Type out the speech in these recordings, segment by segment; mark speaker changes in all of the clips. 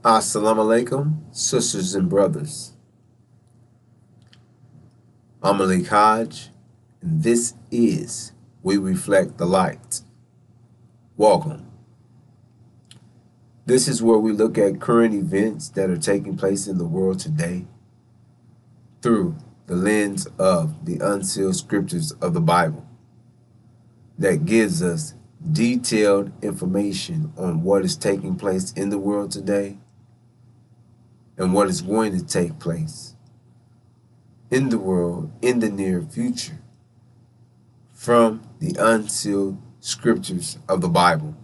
Speaker 1: Assalamu alaikum, sisters and brothers. I'm Malik Hodge, and this is We Reflect the Light. Welcome. This is where we look at current events that are taking place in the world today through the lens of the unsealed scriptures of the Bible that gives us detailed information on what is taking place in the world today and what is going to take place in the world in the near future from the unsealed scriptures of the Bible.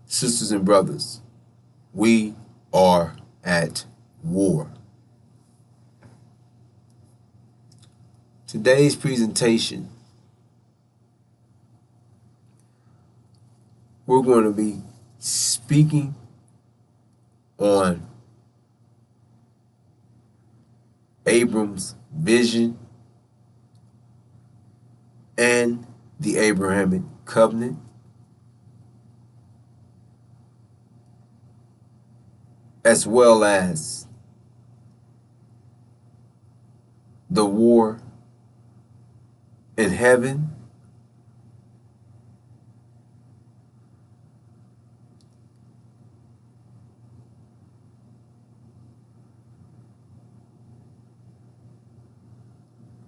Speaker 1: Sisters and brothers, we are at war. Today's presentation, we're going to be speaking on Abram's vision and the Abrahamic covenant, as well as the war in heaven,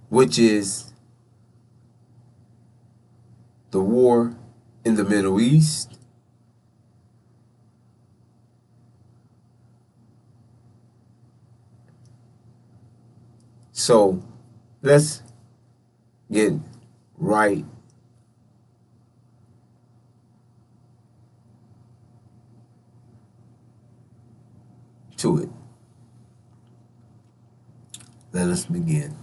Speaker 1: which is the war in the Middle East, so let's get right to it. Let us begin.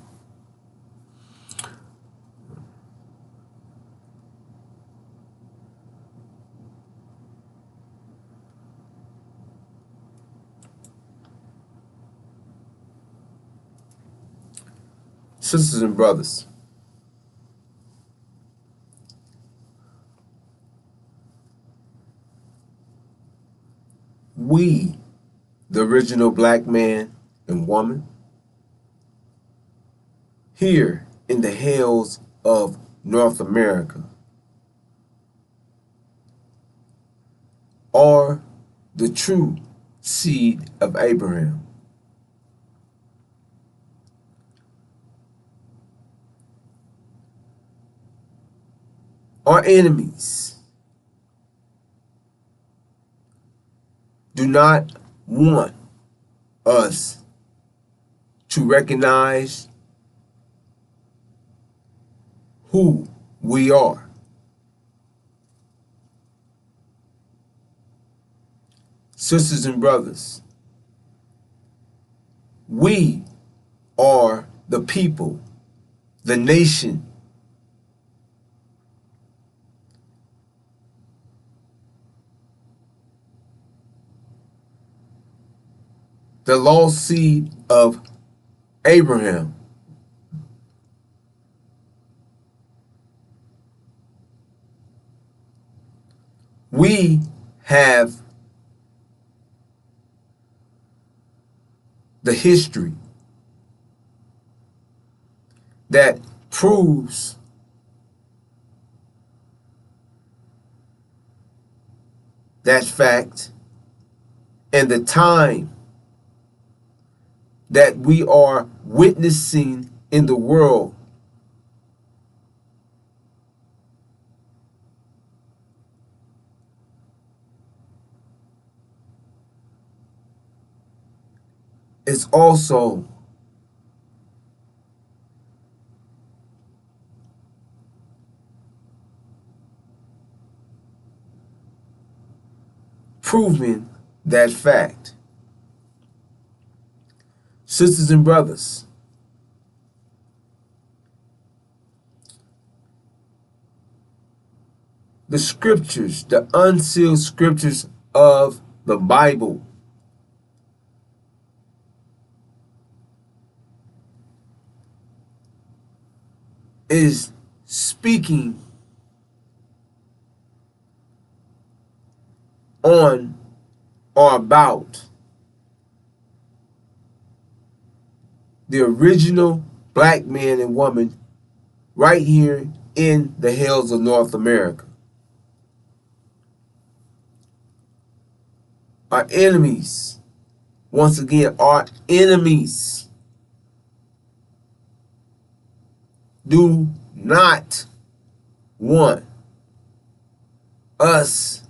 Speaker 1: Sisters and brothers, we, the original black man and woman, here in the hills of North America, are the true seed of Abraham. Our enemies do not want us to recognize who we are. Sisters and brothers, we are the people, the nation, the lost seed of Abraham. We have the history that proves that fact, and the time that we are witnessing in the world is also proving that fact. Sisters and brothers, the scriptures, the unsealed scriptures of the Bible, is speaking on or about the original black man and woman right here in the hills of North America. Our enemies, once again, our enemies do not want us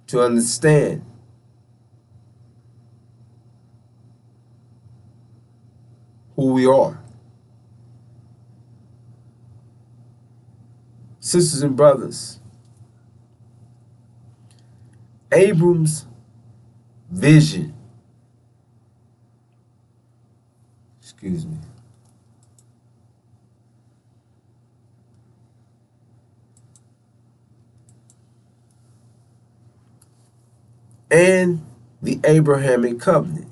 Speaker 1: to understand who we are. Sisters and brothers, Abram's vision, excuse me, and the Abrahamic covenant.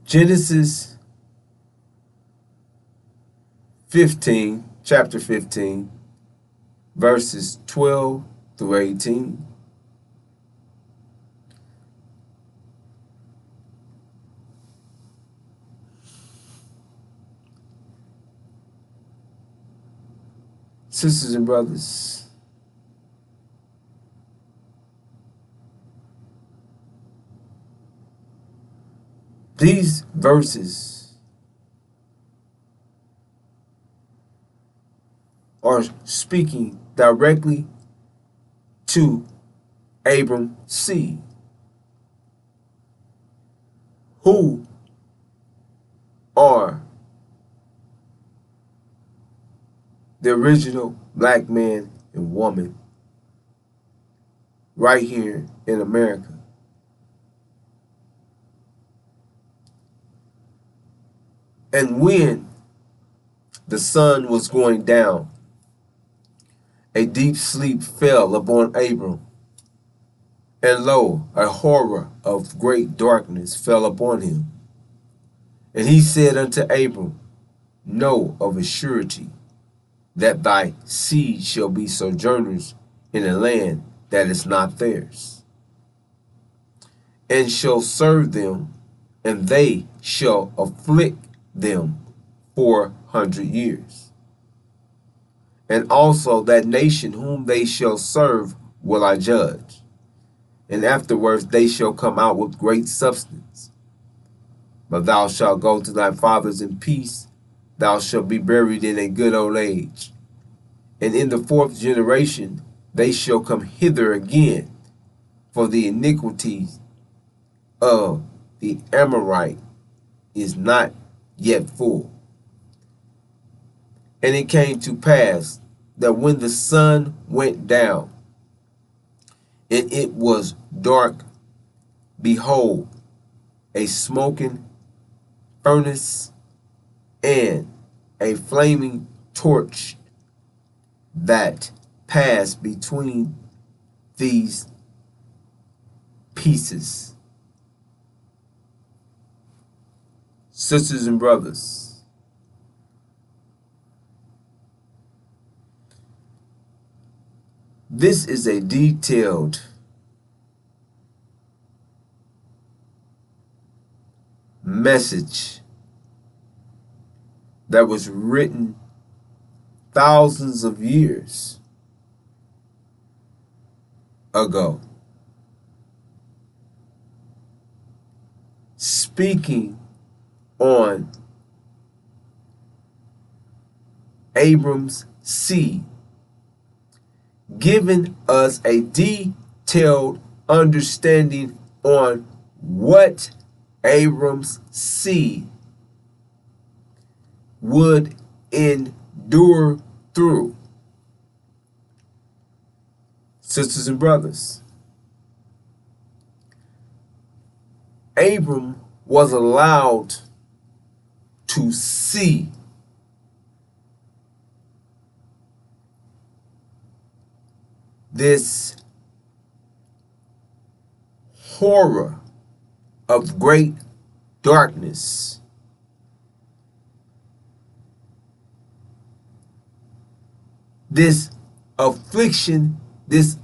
Speaker 1: Genesis 15, chapter 15, verses 12 through 18. Sisters and brothers, these verses are speaking directly to Abram's seed, who are the original black man and woman right here in America. And when the sun was going down, a deep sleep fell upon Abram, and lo, a horror of great darkness fell upon him. And he said unto Abram, Know of a surety that thy seed shall be sojourners in a land that is not theirs, and shall serve them, and they shall afflict them 400 years. And also that nation whom they shall serve will I judge, and afterwards they shall come out with great substance. But thou shalt go to thy fathers in peace, thou shalt be buried in a good old age. And in the fourth generation they shall come hither again, for the iniquities of the Amorite is not yet full. And it came to pass that when the sun went down, and it was dark, behold, a smoking furnace and a flaming torch that passed between these pieces. Sisters and brothers, this is a detailed message that was written thousands of years ago, speaking on Abram's seed, giving us a detailed understanding on what Abram's seed would endure through. Sisters and brothers, Abram was allowed to see this horror of great darkness. This affliction, this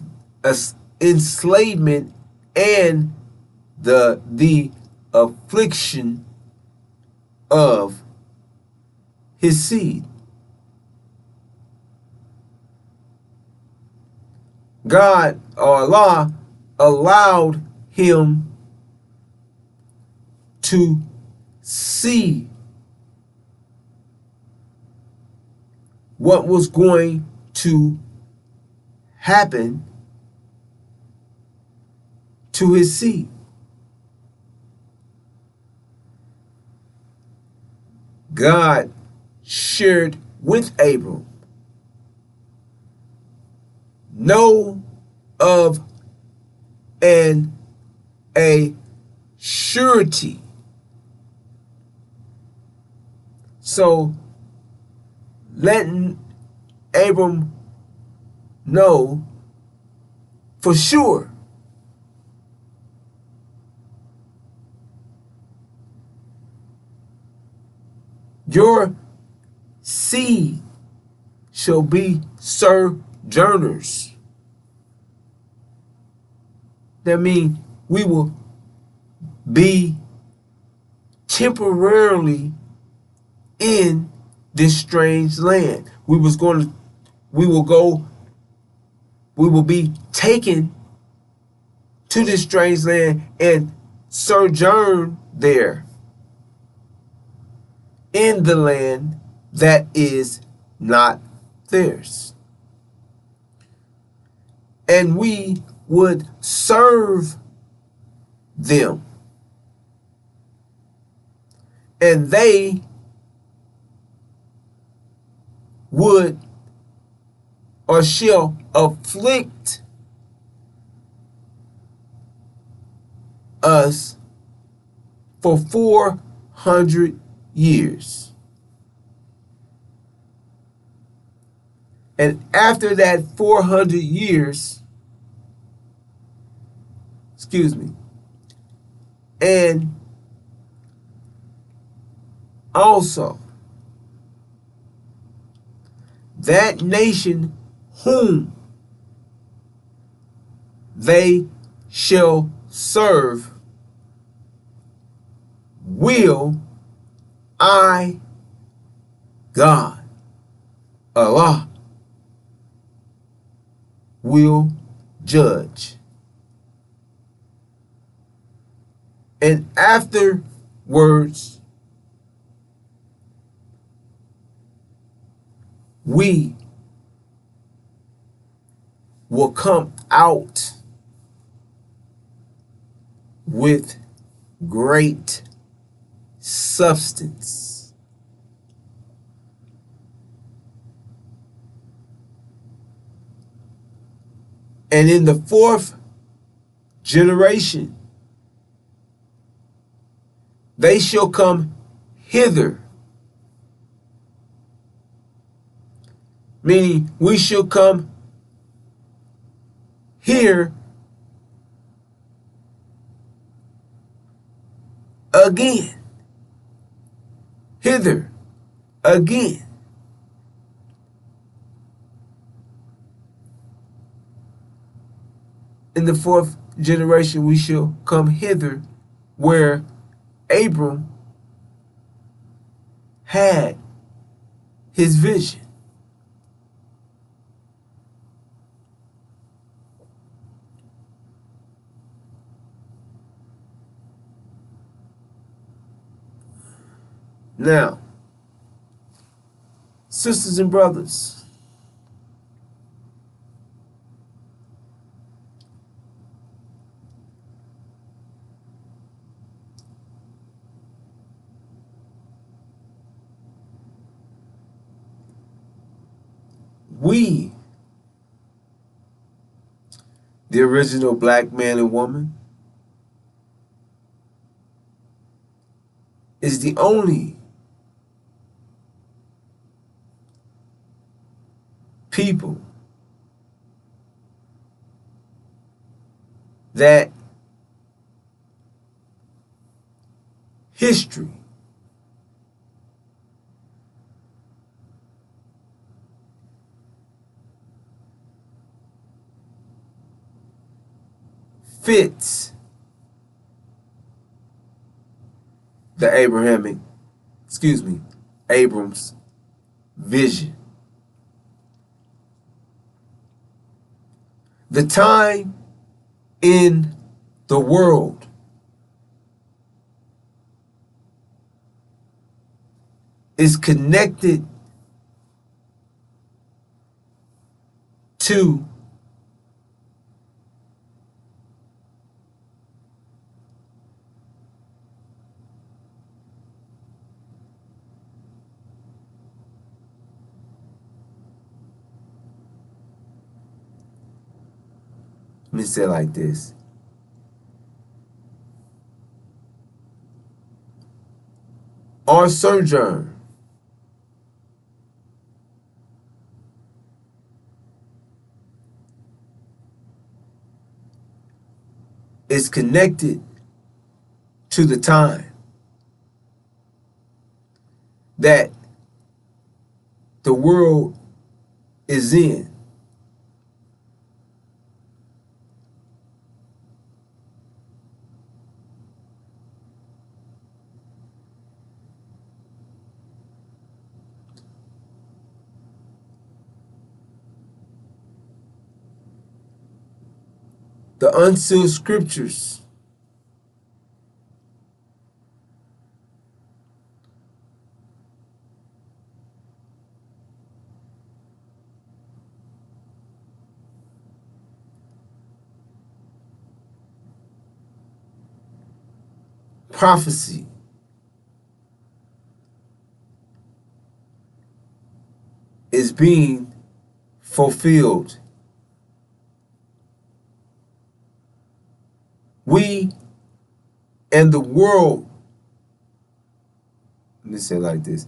Speaker 1: enslavement, and the affliction of his seed. God or Allah allowed him to see what was going to happen to his seed. God shared with Abram, know of a surety. So letting Abram know for sure your seed shall be sojourners. That means we will be temporarily in this strange land. We will be taken to this strange land and sojourn there in the land that is not theirs. And we would serve them. And they would or shall afflict us for 400 years. And after that 400 years, and also that nation whom they shall serve will I, God, Allah, will judge. And afterwards, we will come out with great substance. And in the fourth generation, they shall come hither. Meaning we shall come here again. Hither again. In the fourth generation we shall come hither where Abram had his vision. Now, sisters and brothers, we, the original black man and woman, is the only people that history. Fits the Abram's vision. The time in the world is connected to let me say it like this. Our sojourn is connected to the time that the world is in. The unsealed scriptures prophecy is being fulfilled. We and the world, let me say it like this,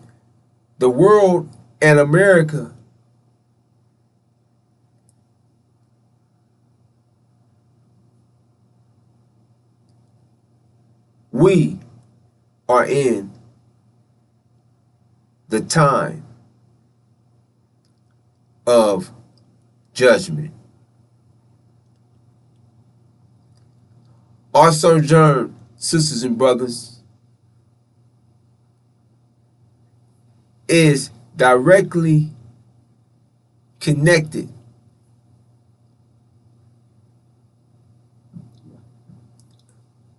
Speaker 1: the world and America we are in the time of judgment. Our sojourn, sisters and brothers, is directly connected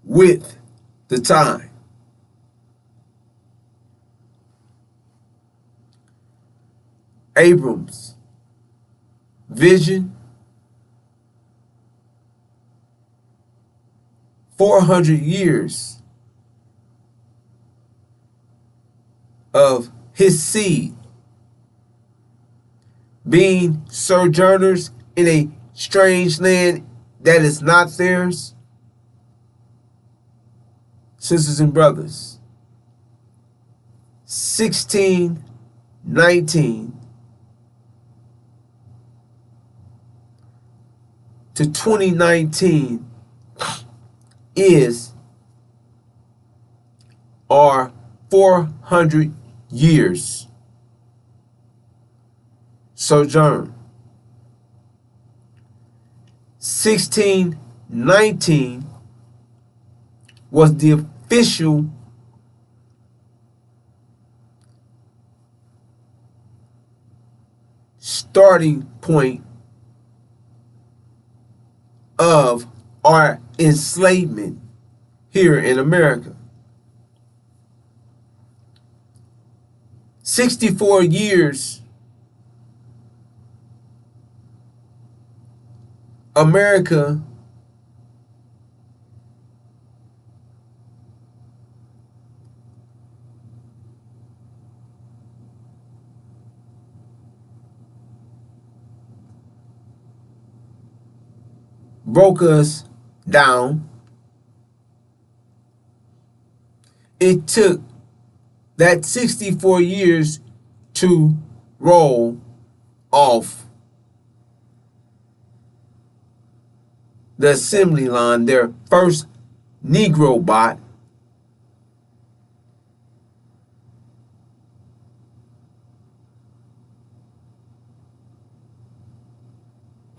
Speaker 1: with the time. Abram's vision, 400 years of his seed being sojourners in a strange land that is not theirs. Sisters and brothers, 1619 to 2019 is our 400 years sojourn. 1619 was the official starting point of our enslavement here in America. 64 years America broke us down. It took that 64 years to roll off the assembly line, their first Negro bot,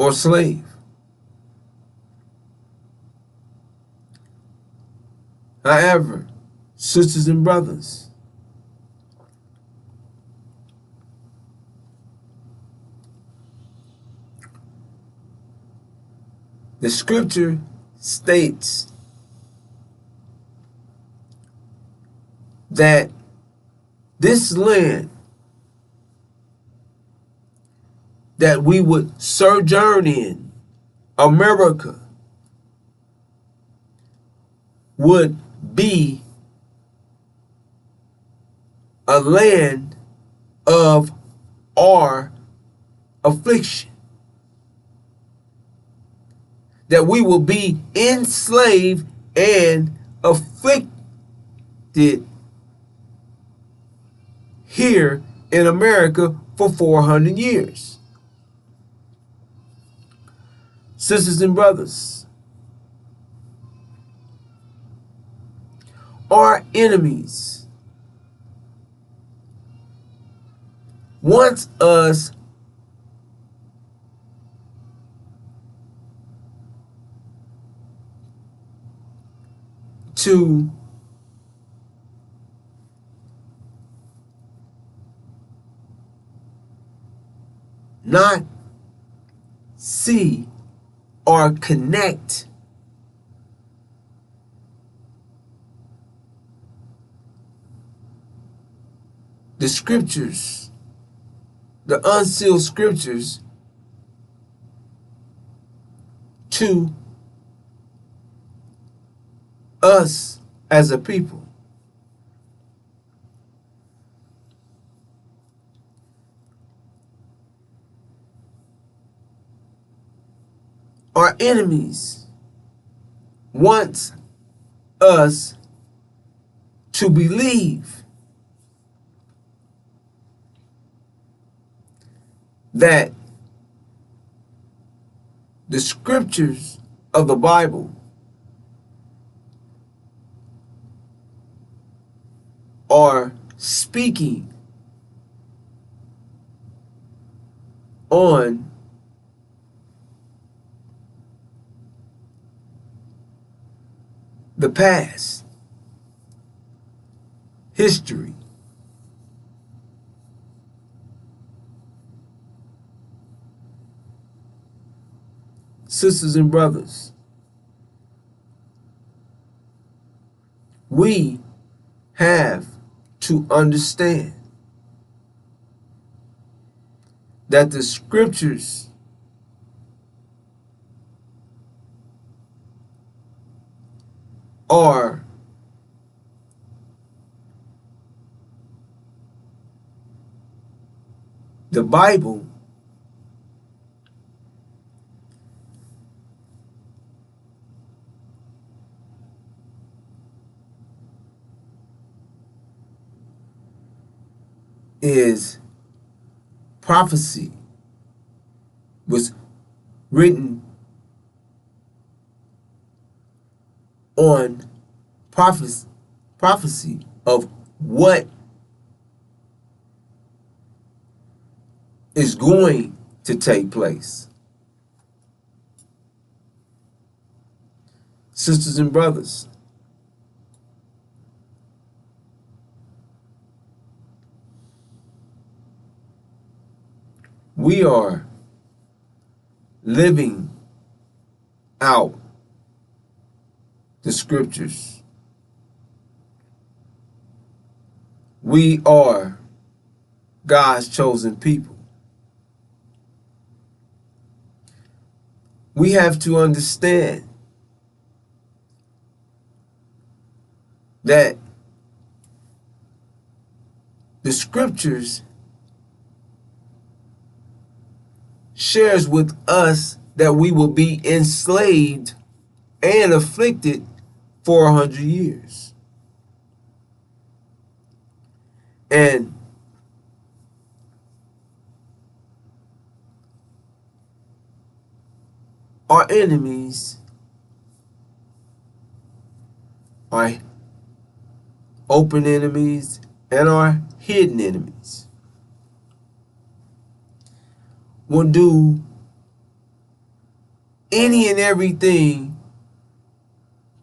Speaker 1: or slave. However, sisters and brothers, the scripture states that this land that we would sojourn in, America, would be a land of our affliction. That we will be enslaved and afflicted here in America for 400 years. Sisters and brothers, our enemies want us to not see or connect the scriptures, the unsealed scriptures, to us as a people. Our enemies want us to believe that the scriptures of the Bible are speaking on the past, history, sisters and brothers. We have to understand that the scriptures are the Bible is prophecy, was written on prophecy of what is going to take place. Sisters and brothers, we are living out the scriptures. We are God's chosen people. We have to understand that the scriptures shares with us that we will be enslaved and afflicted for 100 years. And our enemies are open enemies and our hidden enemies will do any and everything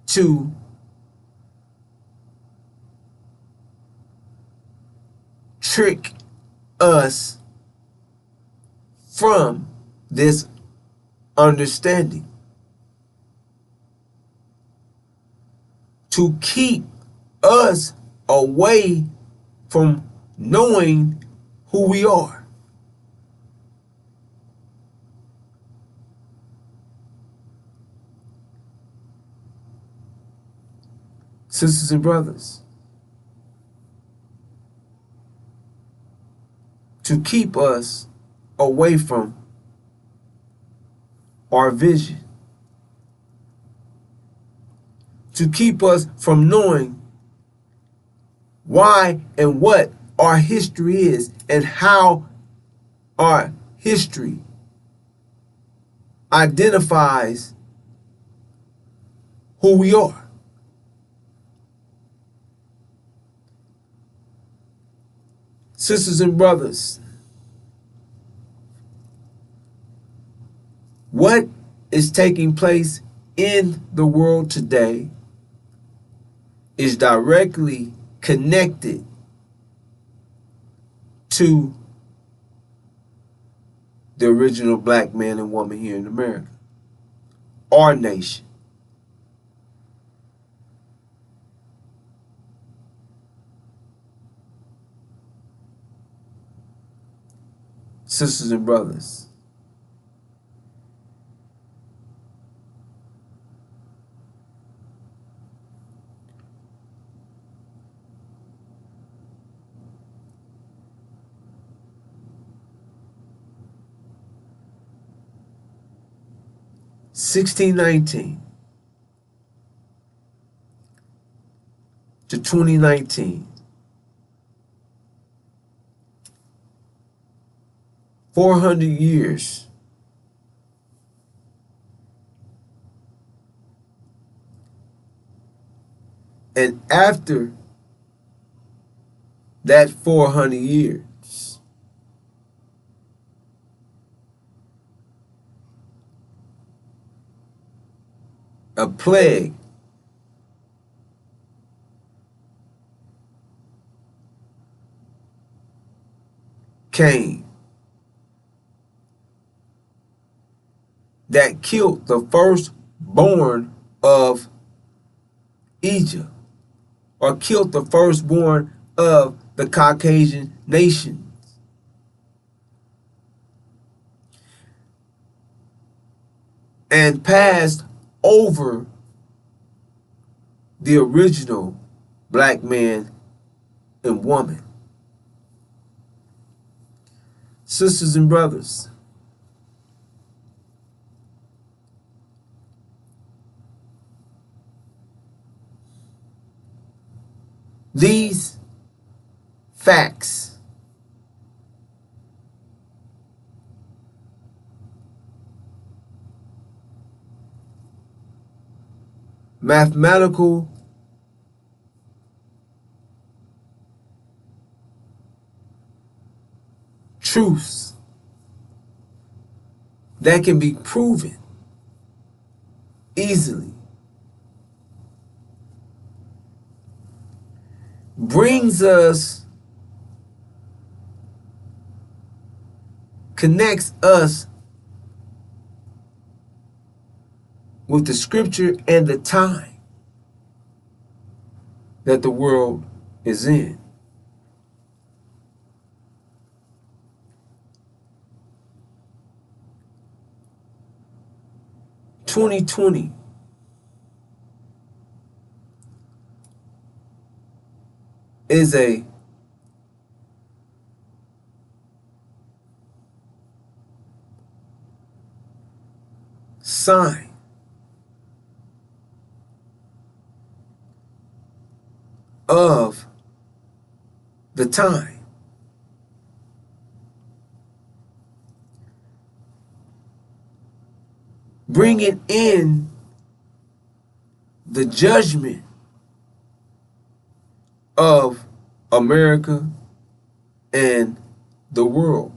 Speaker 1: to trick us from this understanding, to keep us away from knowing who we are. Sisters and brothers, to keep us away from our vision, to keep us from knowing why and what our history is and how our history identifies who we are. Sisters and brothers, what is taking place in the world today is directly connected to the original black man and woman here in America, our nation. Sisters and brothers, (1619) to 2019, 400 years. And after that 400 years, a plague came that killed the firstborn of Egypt, or killed the firstborn of the Caucasian nations. And passed over the original black man and woman. Sisters and brothers, these facts mathematical truths that can be proven easily brings us, connects us with the scripture and the time that the world is in. (2020) is a sign of the time. Bringing in the judgment of America and the world.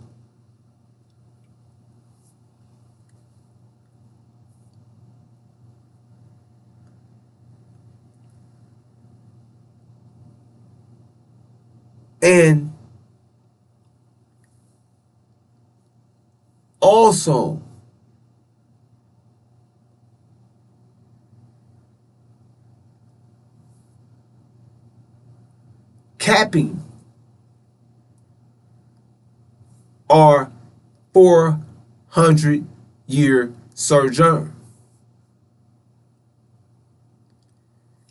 Speaker 1: And also capping our 400-year sojourn.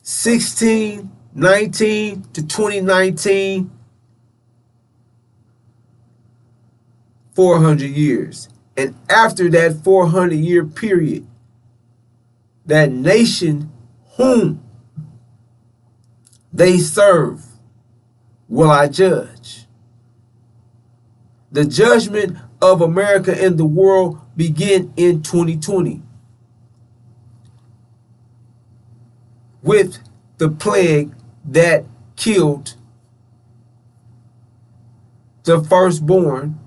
Speaker 1: 1619 to 2019, 400 years. And after that 400-year period, that nation whom they serve will I judge. The judgment of America and the world begin in 2020 with the plague that killed the firstborn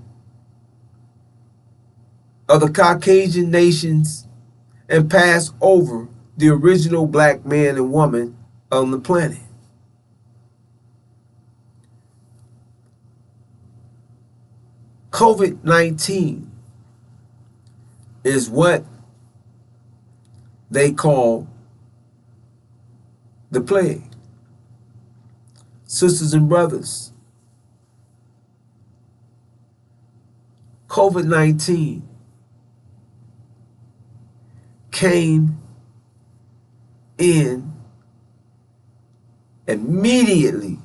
Speaker 1: of the Caucasian nations and passed over the original black man and woman on the planet. COVID-19 is what they call the plague. Sisters and brothers, COVID-19 came in immediately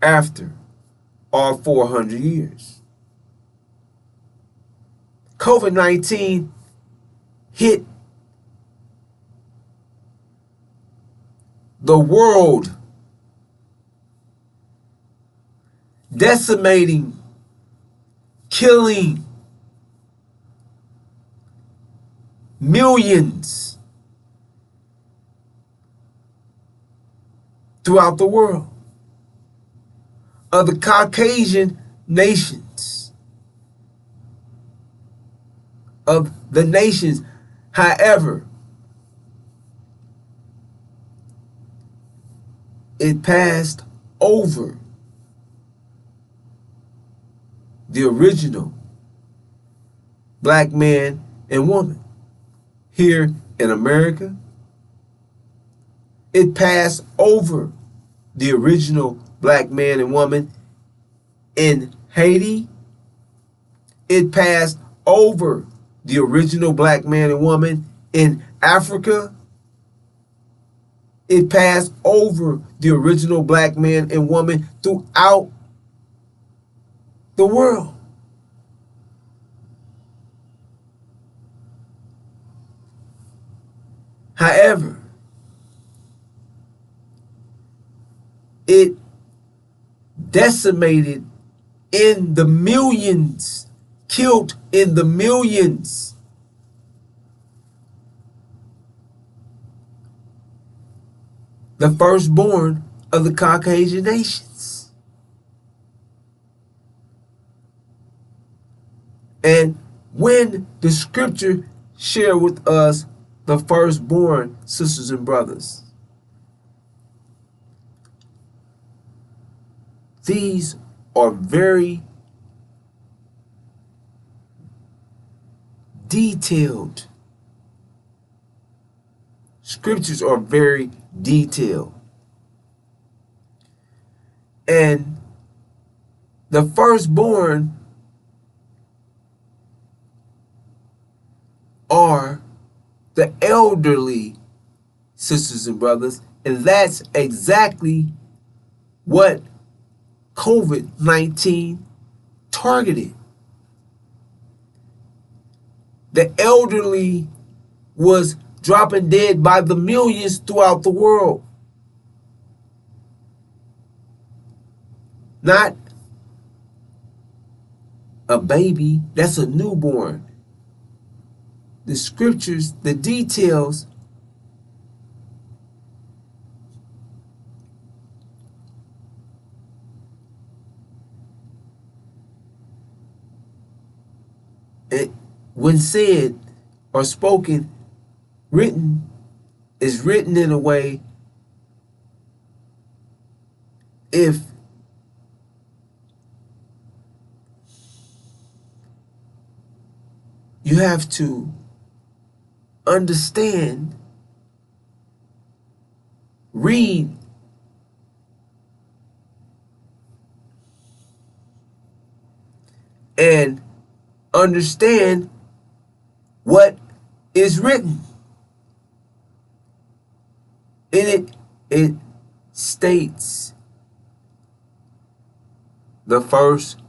Speaker 1: after our 400 years. COVID-19 hit the world, decimating, killing millions throughout the world of the Caucasian nations, of the nations. However, it passed over the original black man and woman here in America. It passed over the original black man and woman in Haiti. It passed over the original black man and woman in Africa. It passed over the original black man and woman throughout the world. However, it decimated in the millions, killed in the millions. The firstborn of the Caucasian nations. And when the scripture share with us the firstborn, sisters and brothers, these are very detailed. Scriptures are very detailed. And the firstborn are the elderly, sisters and brothers, and that's exactly what COVID-19 targeted. The elderly was dropping dead by the millions throughout the world. Not a baby, that's a newborn. The scriptures, the details when said or spoken, written, is written in a way, if You have to understand, read, and understand what is written. In it states the firstborn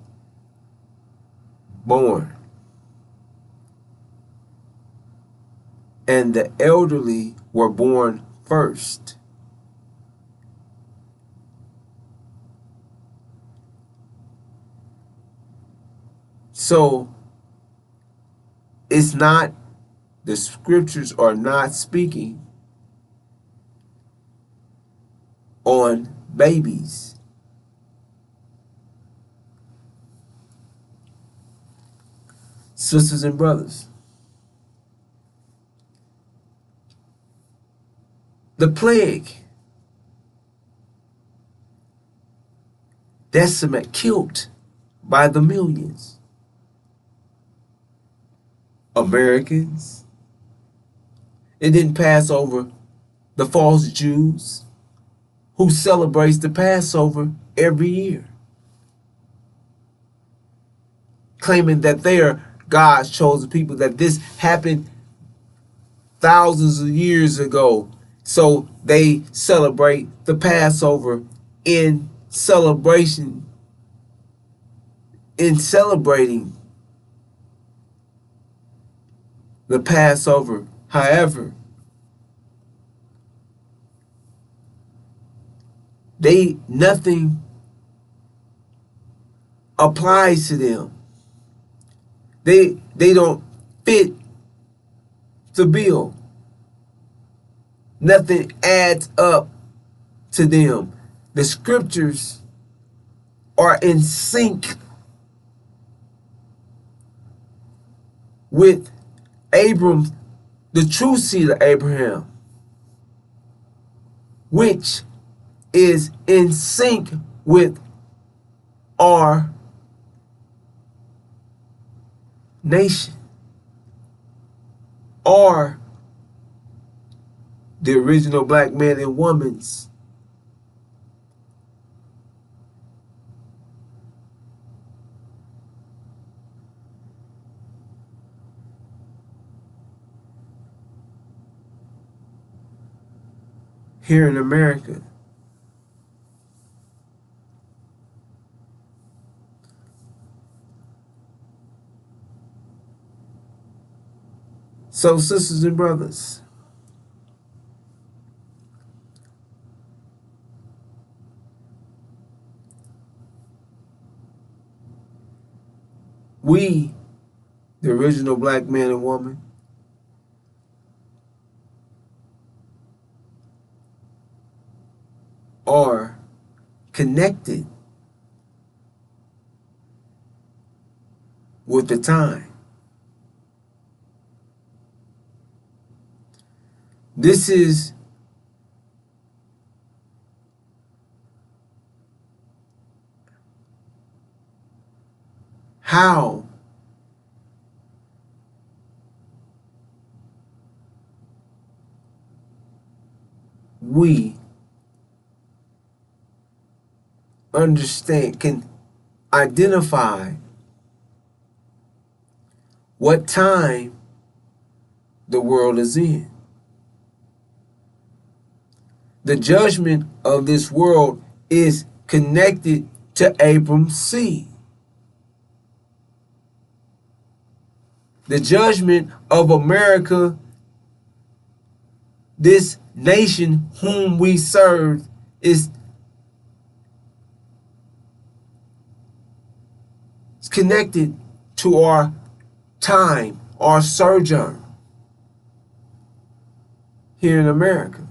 Speaker 1: and the elderly were born first. So it's not, the scriptures are not speaking on babies. Sisters and brothers, the plague decimate killed by the millions. Americans. It didn't pass over the false Jews who celebrates the Passover every year, claiming that they are God's chosen people, that this happened thousands of years ago. So they celebrate the Passover in celebration, in celebrating the Passover. However, nothing applies to them. They don't fit the bill. Nothing adds up to them. The scriptures are in sync with Abram, the true seed of Abraham, which is in sync with our nation, or the original black man and woman's here in America. So, sisters and brothers, we, the original black man and woman, are connected with the time. This is how we understand, can identify what time the world is in. The judgment of this world is connected to Abram's seed. The judgment of America, this nation whom we serve, is connected to our time, our sojourn here in America.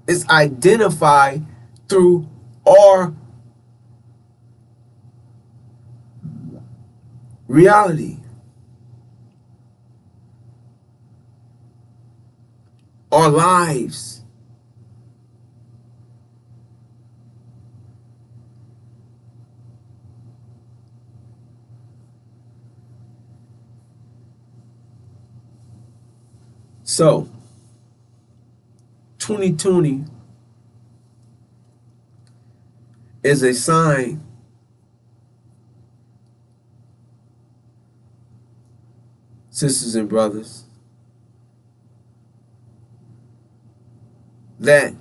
Speaker 1: It's identified through our reality, our lives. So, 2020 is a sign sisters and brothers, that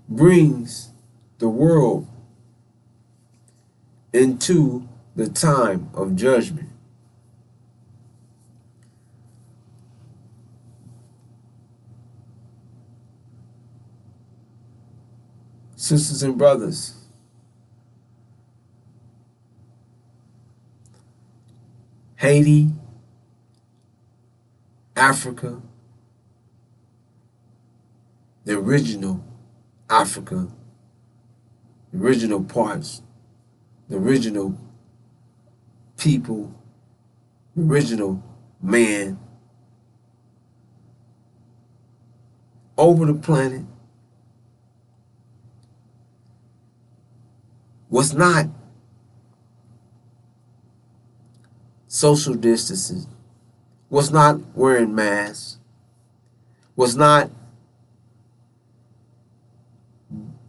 Speaker 1: brings the world into the time of judgment. Sisters and brothers, Haiti, Africa, the original Africa, the original parts, the original people, the original man over the planet was not social distancing, was not wearing masks, was not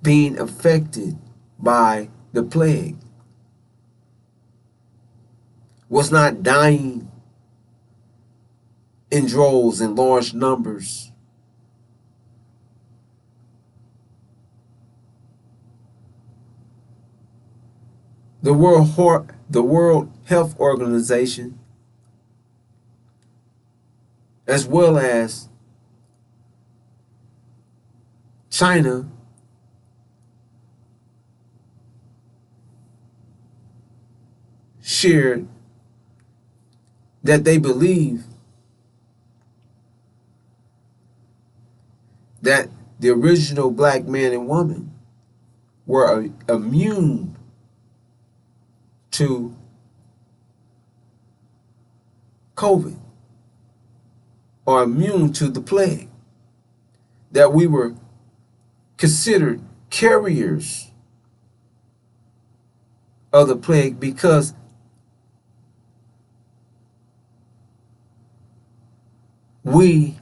Speaker 1: being affected by the plague, was not dying in droves in large numbers. The World Health Organization, as well as China, shared that they believe that the original black man and woman were immune to COVID or immune to the plague, that we were considered carriers of the plague because we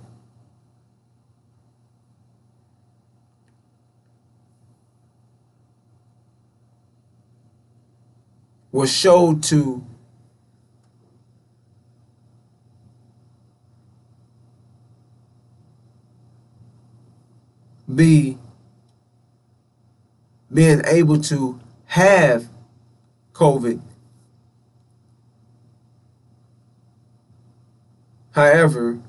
Speaker 1: were showed to be being able to have COVID. However,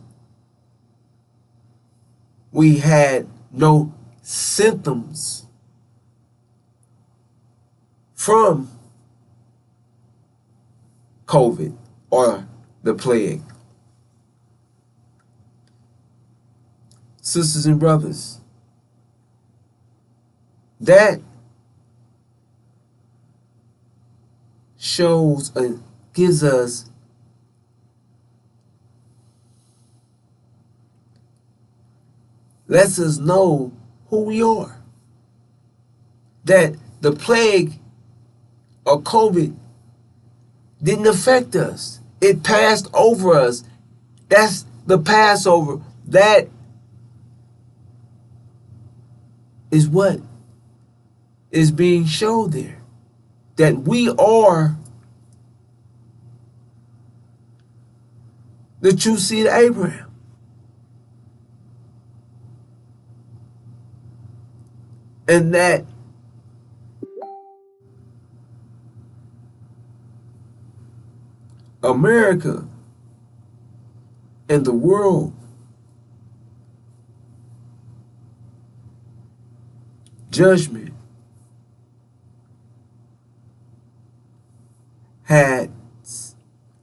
Speaker 1: we had no symptoms from COVID or the plague. Sisters and brothers, that shows and gives us lets us know who we are. That the plague or COVID didn't affect us. It passed over us. That's the Passover. That is what is being shown there. That we are the true seed of Abraham. And that America and the world judgment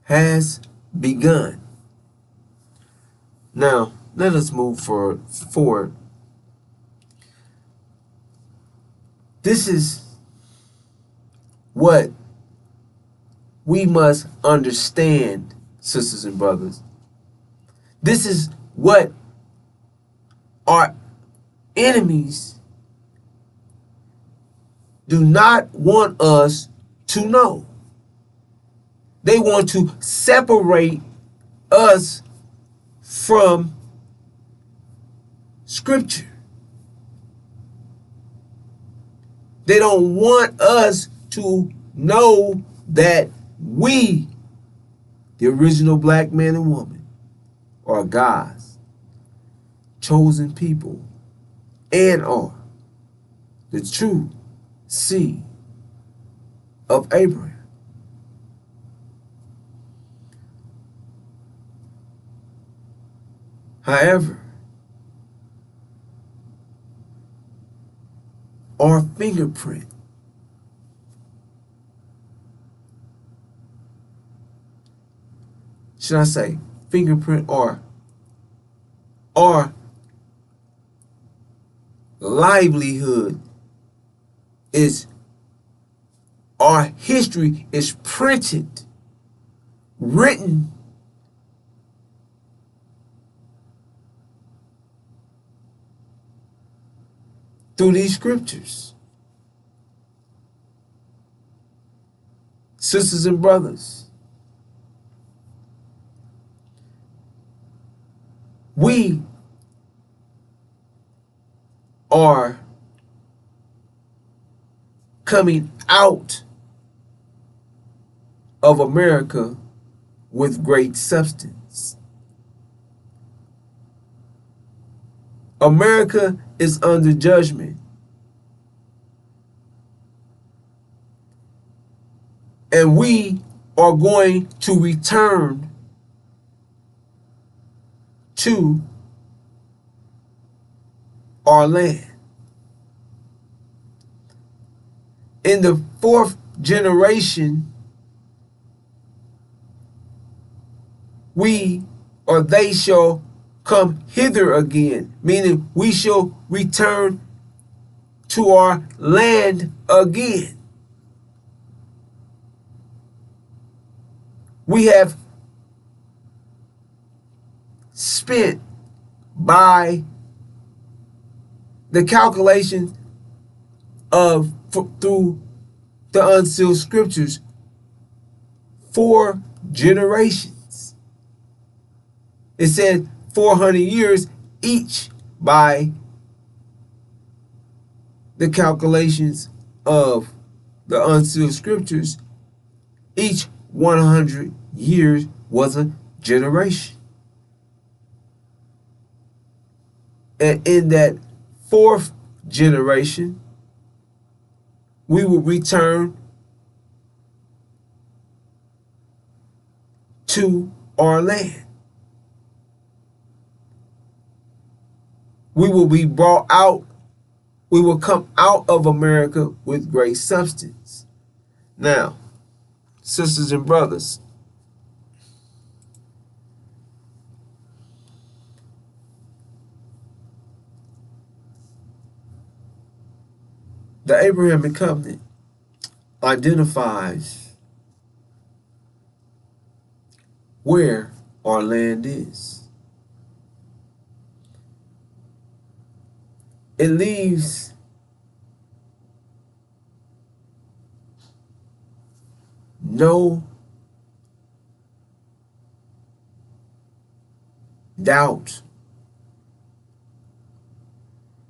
Speaker 1: has begun. Now, let us move forward. This is what we must understand, sisters and brothers. This is what our enemies do not want us to know. They want to separate us from Scripture. They don't want us to know that we, the original black man and woman, are God's chosen people and are the true seed of Abraham. However, our fingerprint should I say fingerprint or our livelihood is our history is printed, written through these scriptures. Sisters and brothers, we are coming out of America with great substance. America is under judgment. And we are going to return to our land. In the fourth generation, we or they shall come hither again, meaning we shall return to our land again. We have spent by the calculation of through the unsealed scriptures 4 generations. It said 400 years each by the calculations of the unsealed scriptures. Each 100 years was a generation. And in that 4th generation, we will return to our land. We will be brought out. We will come out of America with great substance. Now, sisters and brothers, the Abrahamic covenant identifies where our land is. It leaves no doubt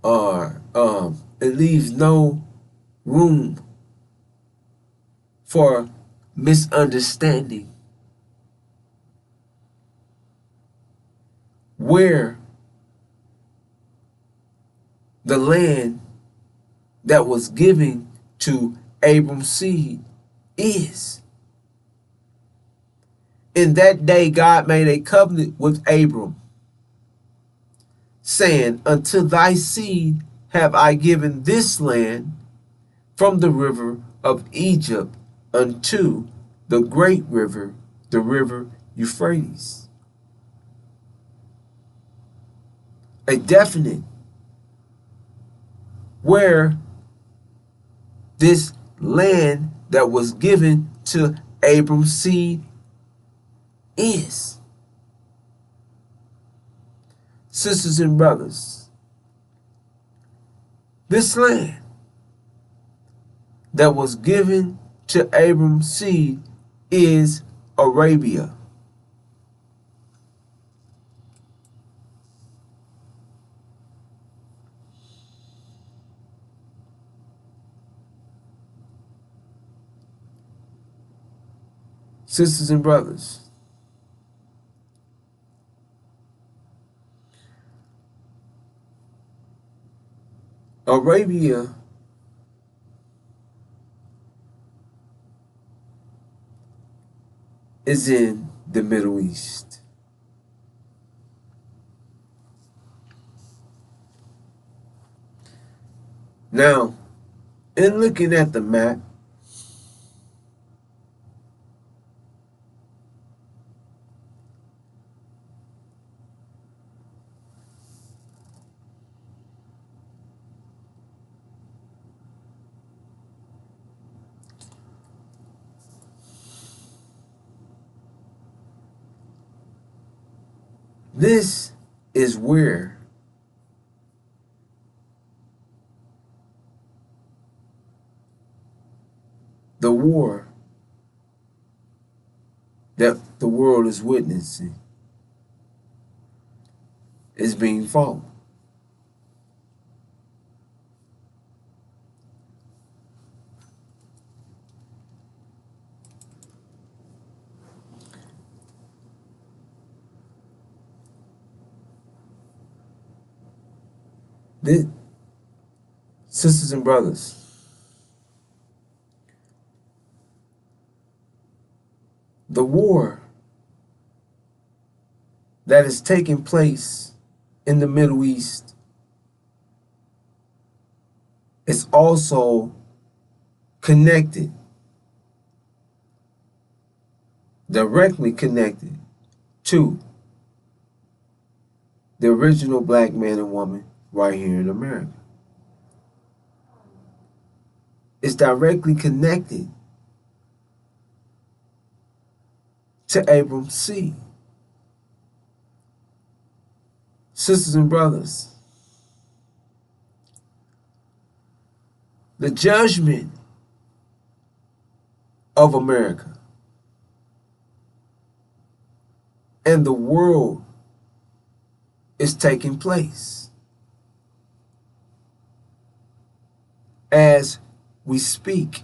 Speaker 1: or it leaves no room for misunderstanding where the land that was given to Abram's seed is. In that day, God made a covenant with Abram, saying, unto thy seed have I given this land from the river of Egypt unto the great river, the river Euphrates. A definite where this land that was given to Abram's seed is. Sisters and brothers, this land that was given to Abram's seed is Arabia. Sisters and brothers, Arabia is in the Middle East. Now, in looking at the map, this is where the war that the world is witnessing is being fought. This, sisters and brothers, the war that is taking place in the Middle East is also connected, directly connected to the original black man and woman right here in America. It's directly connected to Abram's seed. Sisters and brothers, the judgment of America and the world is taking place as we speak.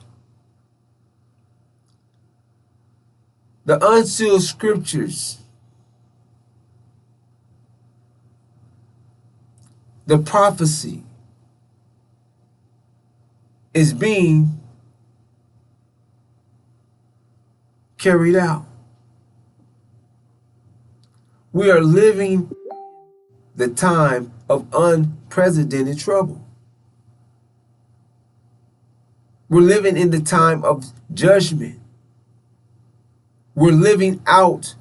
Speaker 1: The unsealed scriptures, the prophecy is being carried out. We are living the time of unprecedented trouble. We're living in the time of judgment. We're living out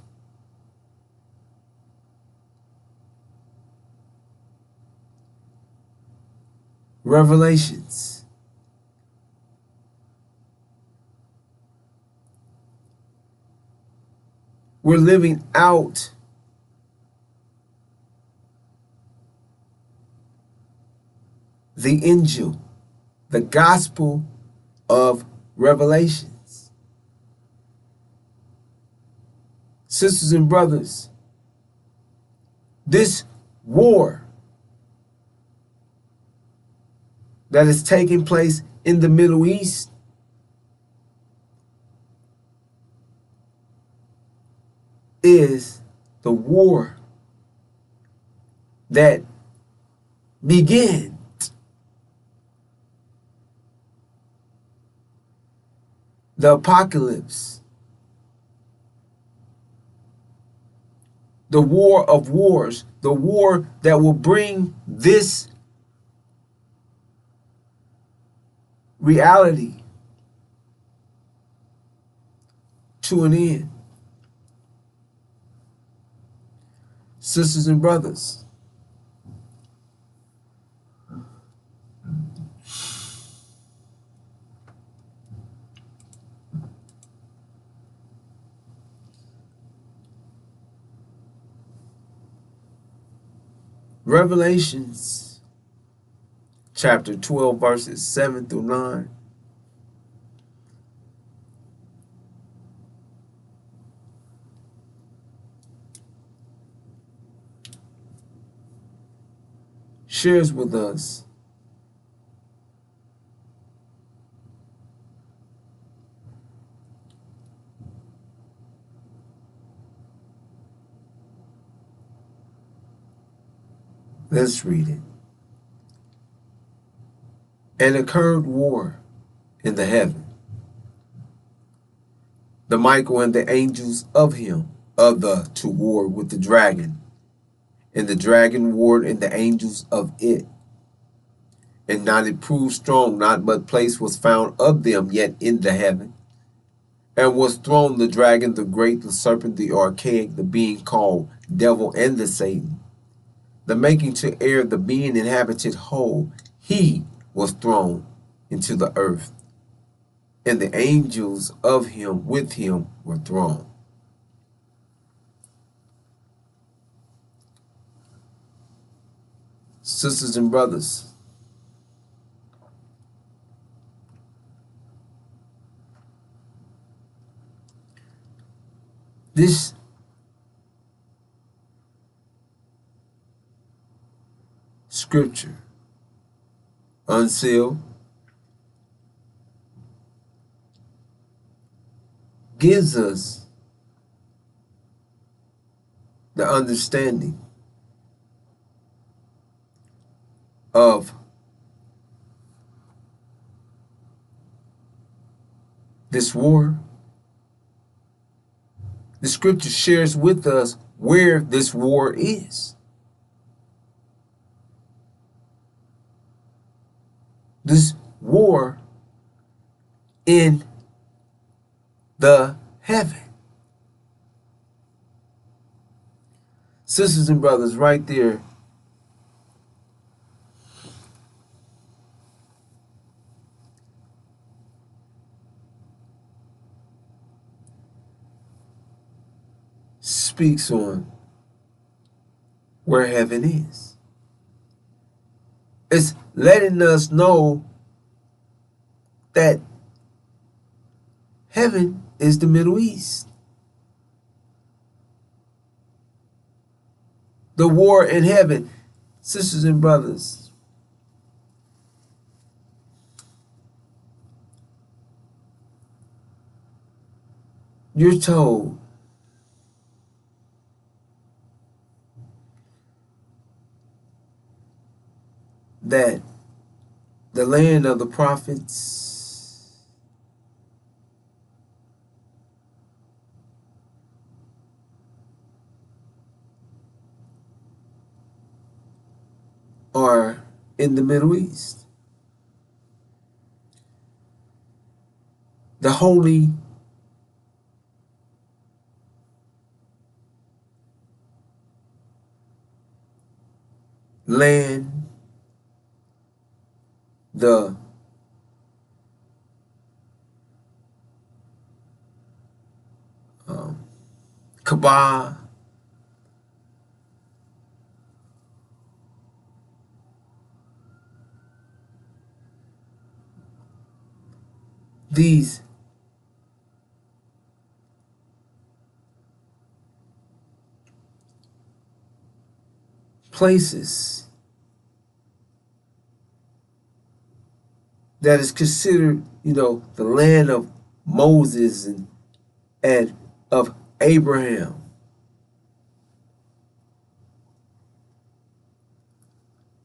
Speaker 1: Revelations. We're living out the Injil, the gospel of Revelations. Sisters and brothers, this war that is taking place in the Middle East is the war that began the apocalypse, the war of wars, the war that will bring this reality to an end. Sisters and brothers, Revelations chapter 12 verses 7 through 9 shares with us let's read it. And occurred war in the heaven. The Michael and the angels of him, to war with the dragon. And the dragon warred and the angels of it. And not it proved strong, not but place was found of them yet in the heaven. And was thrown the dragon, the great, the serpent, the archaic, the being called devil and the Satan, the making to air, the being inhabited whole. He was thrown into the earth, and the angels of him with him were thrown. Sisters and brothers, this scripture, unsealed, gives us the understanding of this war. The scripture shares with us where this war is. This war in the heaven. Sisters and brothers, right there, speaks on where heaven is. It's letting us know that heaven is the Middle East. The war in heaven. Sisters and brothers, you're told that the land of the prophets are in the Middle East. The holy land, the Kaaba, these places that is considered, the land of Moses and of Abraham.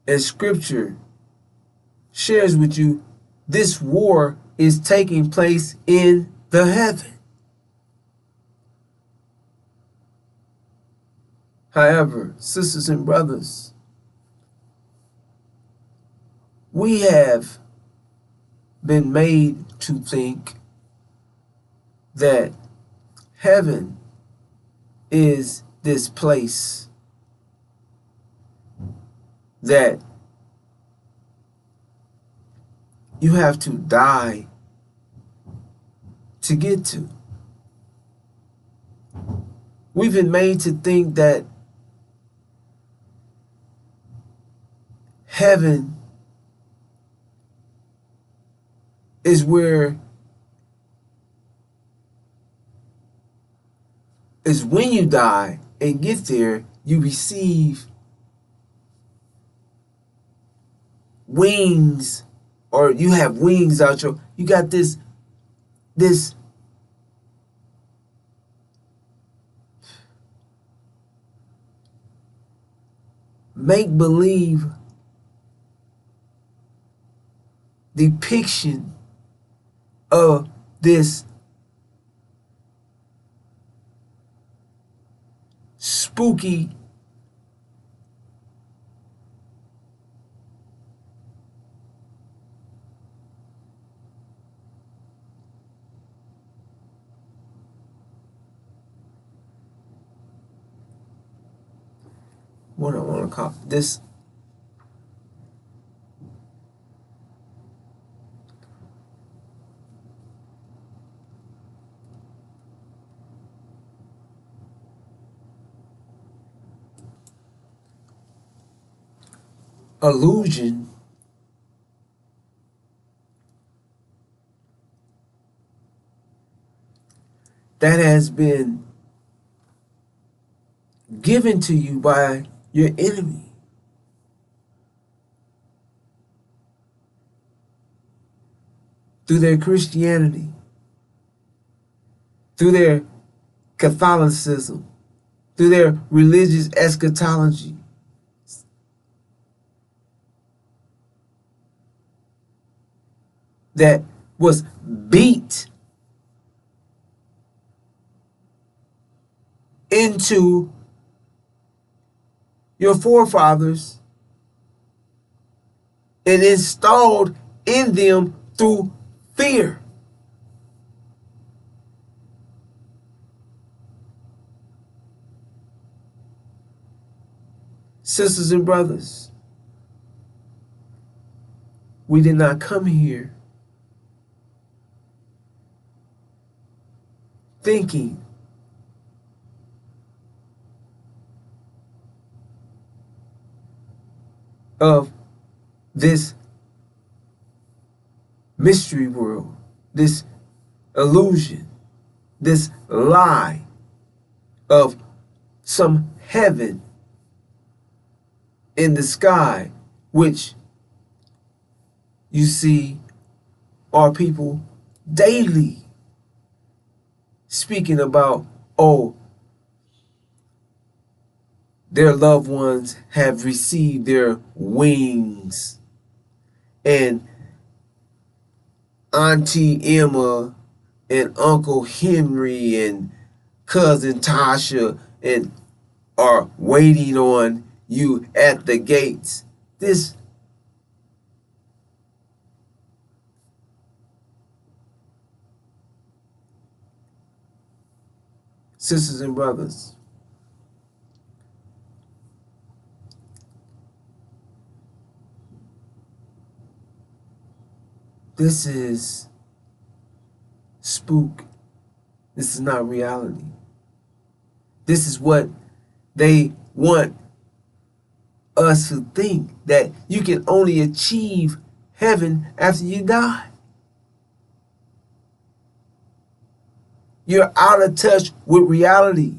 Speaker 1: And scripture shares with you this war is taking place in the heaven. However, sisters and brothers, we have been made to think that heaven is this place that you have to die to get to. We've been made to think that heaven is when you die and get there, you receive wings, or you have wings out your, you got this make believe depiction of this spooky what I want to call this illusion that has been given to you by your enemy. Through their Christianity, through their Catholicism, through their religious eschatology. That was beat into your forefathers and installed in them through fear. Sisters and brothers, we did not come here thinking of this mystery world, this illusion, this lie of some heaven in the sky, which you see our people daily speaking about, oh, their loved ones have received their wings, and Auntie Emma and Uncle Henry and Cousin Tasha and are waiting on you at the gates. This sisters and brothers, this is spook. This is not reality. This is what they want us to think, that you can only achieve heaven after you die. You're out of touch with reality.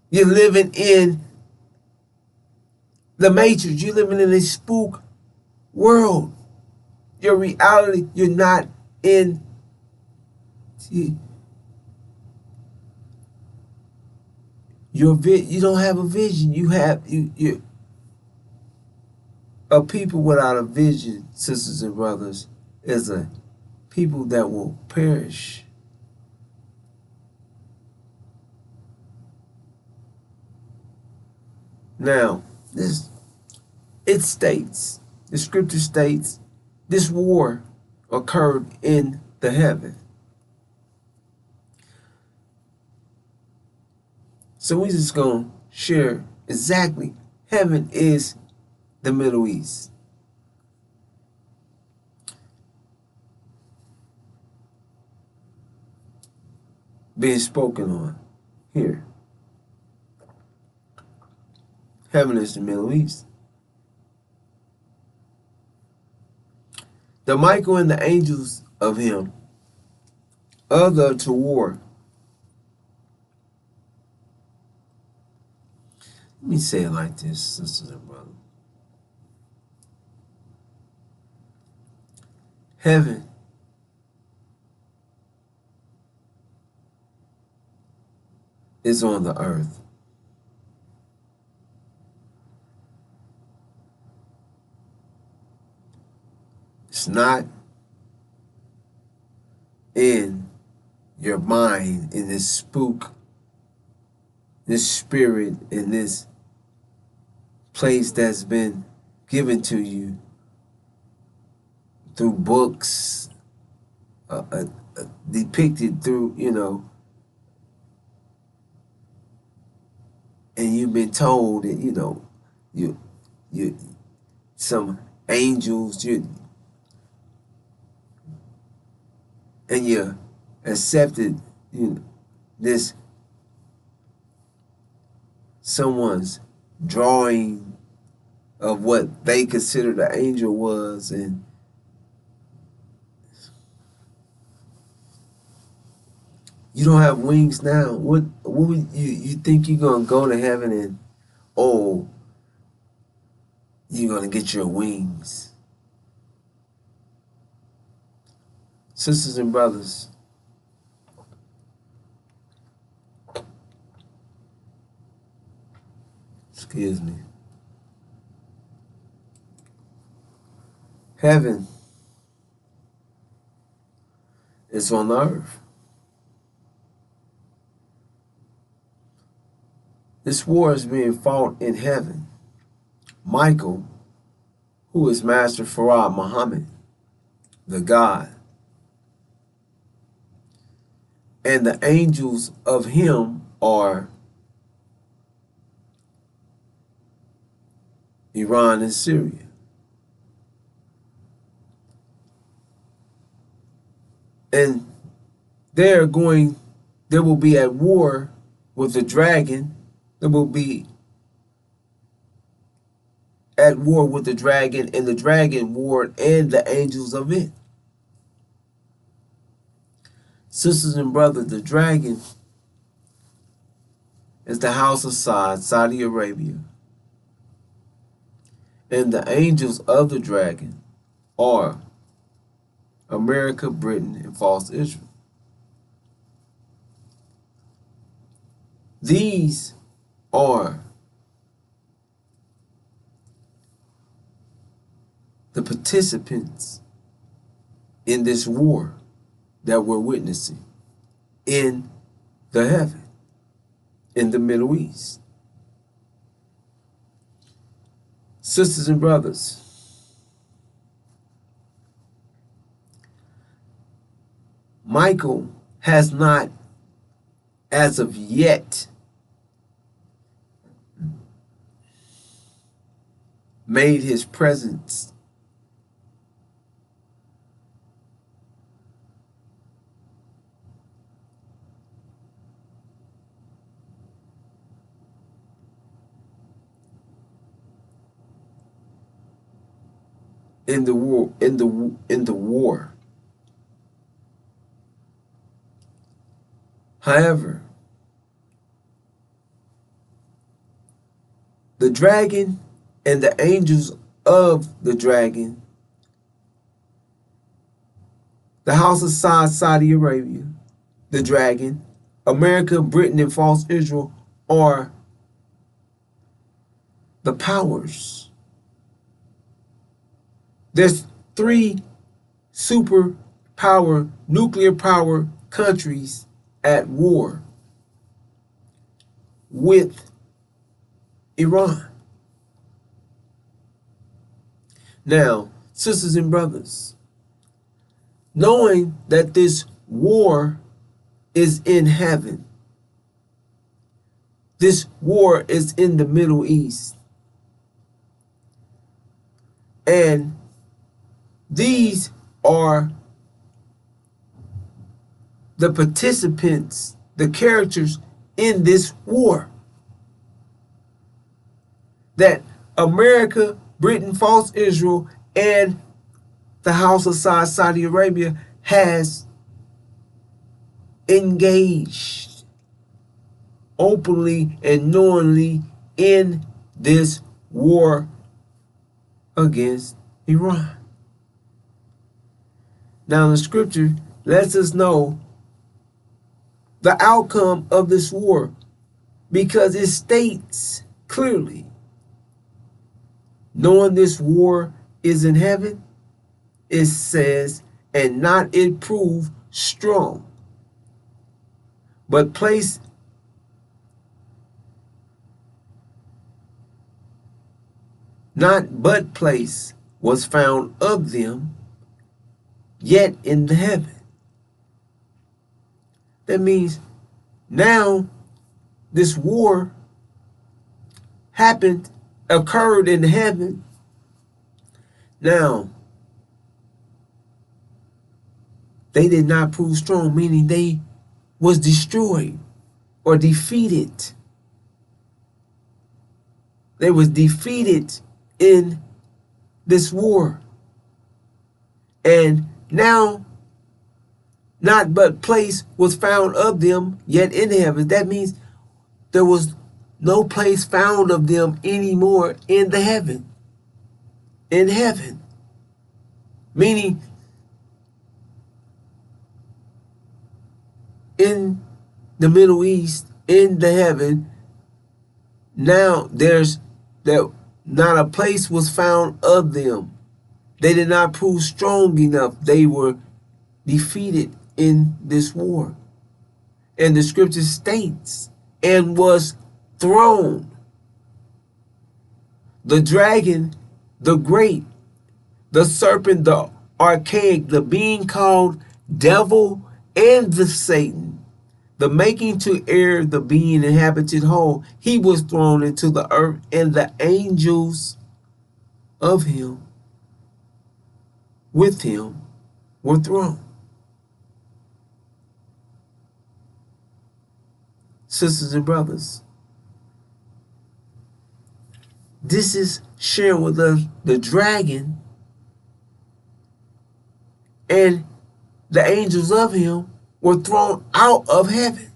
Speaker 1: You're living in the matrix. You're living in a spook world. Your reality, you're not in. You don't have a vision. You a people without a vision, sisters and brothers, is a people that will perish. Now, the scripture states, this war occurred in the heaven. So we're just going to share exactly. Heaven is the Middle East. Being spoken on here. Heaven is the Middle East. The Michael and the angels of him, other to war. Let me say it like this, sisters and brothers. Heaven is on the earth. It's not in your mind, in this spook, this spirit, in this place that's been given to you through books, depicted through, and you've been told that, you some angels, and you accepted, this someone's drawing of what they considered an angel was, and you don't have wings now. What would you think you're gonna go to heaven and you're gonna get your wings? Sisters and brothers, excuse me. Heaven is on earth. This war is being fought in heaven. Michael, who is Master Farad Muhammad, the God, and the angels of him are Iran and Syria. And they will be at war with the dragon. They will be at war with the dragon, and the dragon warred and the angels of it. Sisters and brothers, the dragon is the house of Saudi Arabia. And the angels of the dragon are America, Britain, and false Israel. These are the participants in this war that we're witnessing in the heaven, in the Middle East. Sisters and brothers, Michael has not, as of yet, made his presence in the war. However, the dragon and the angels of the dragon, the house of Saudi Arabia, the dragon, America, Britain, and false Israel are the powers. There's 3 superpower, nuclear power countries at war with Iran. Now, sisters and brothers, knowing that this war is in heaven, this war is in the Middle East, and these are the participants, the characters in this war that America, Britain, false Israel, and the House of Saudi Arabia has engaged openly and knowingly in this war against Iran. Now, the scripture lets us know the outcome of this war because it states clearly, knowing this war is in heaven, it says, and not it prove strong, but place not but place was found of them yet in the heaven. That means now this war occurred in heaven. Now, they did not prove strong, meaning they was destroyed or defeated. They was defeated in this war. And now, not but place was found of them yet in heaven. That means there was no place found of them anymore in the heaven. In heaven. Meaning, in the Middle East, in the heaven, now there's that not a place was found of them. They did not prove strong enough. They were defeated in this war. And the scripture states, and was thrown. The dragon, the great, the serpent, the archaic, the being called devil and the Satan, the making to err, the being inhabited whole, he was thrown into the earth, and the angels of him with him were thrown. Sisters and brothers, this is sharing with us the dragon and the angels of him were thrown out of heaven.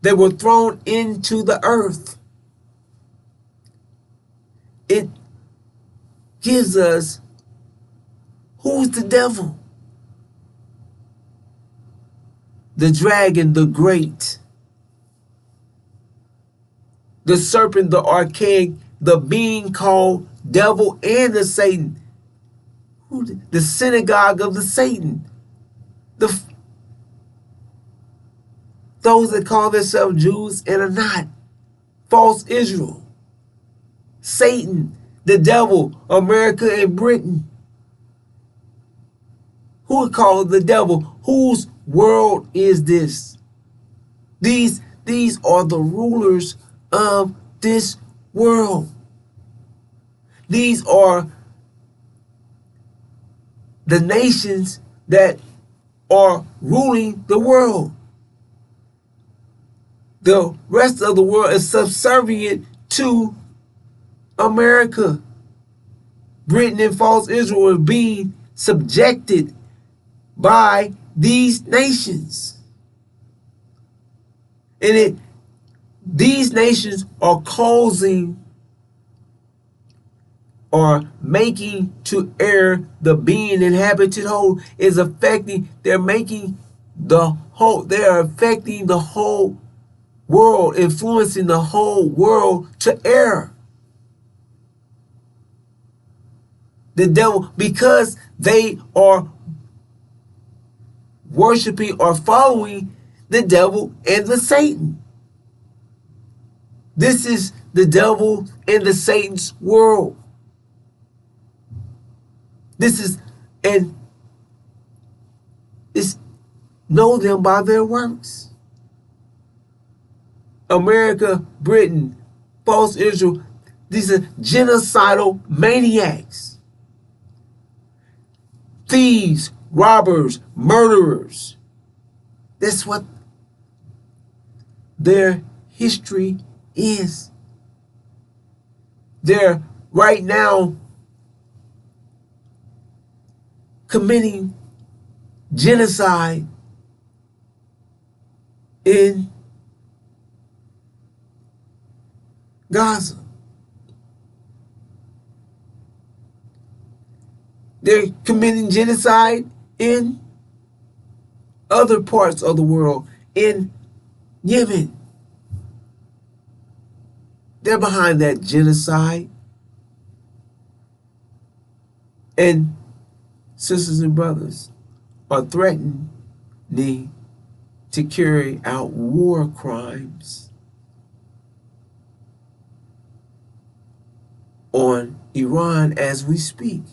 Speaker 1: They were thrown into the earth. It gives us who's the devil? The dragon, the great, the serpent, the archaic, the being called devil and the Satan, the synagogue of the Satan, those that call themselves Jews and are not, false Israel, Satan, the devil, America and Britain. Who are called the devil? Whose world is this? These are the rulers of this world. These are the nations that are ruling the world. The rest of the world is subservient to America. Britain and false Israel are being subjected by these nations. And these nations are causing or making to err the being inhabited whole, is affecting, they are affecting the whole world, influencing the whole world to err. The devil, because they are worshiping or following the devil and the Satan. This is the devil and the Satan's world. This is, and it's know them by their works. America, Britain, false Israel, these are genocidal maniacs. Thieves, robbers, murderers. That's what their history is. They're right now committing genocide in Gaza. They're committing genocide in other parts of the world. In Yemen, they're behind that genocide. And sisters and brothers are threatening to carry out war crimes on Iran as we speak.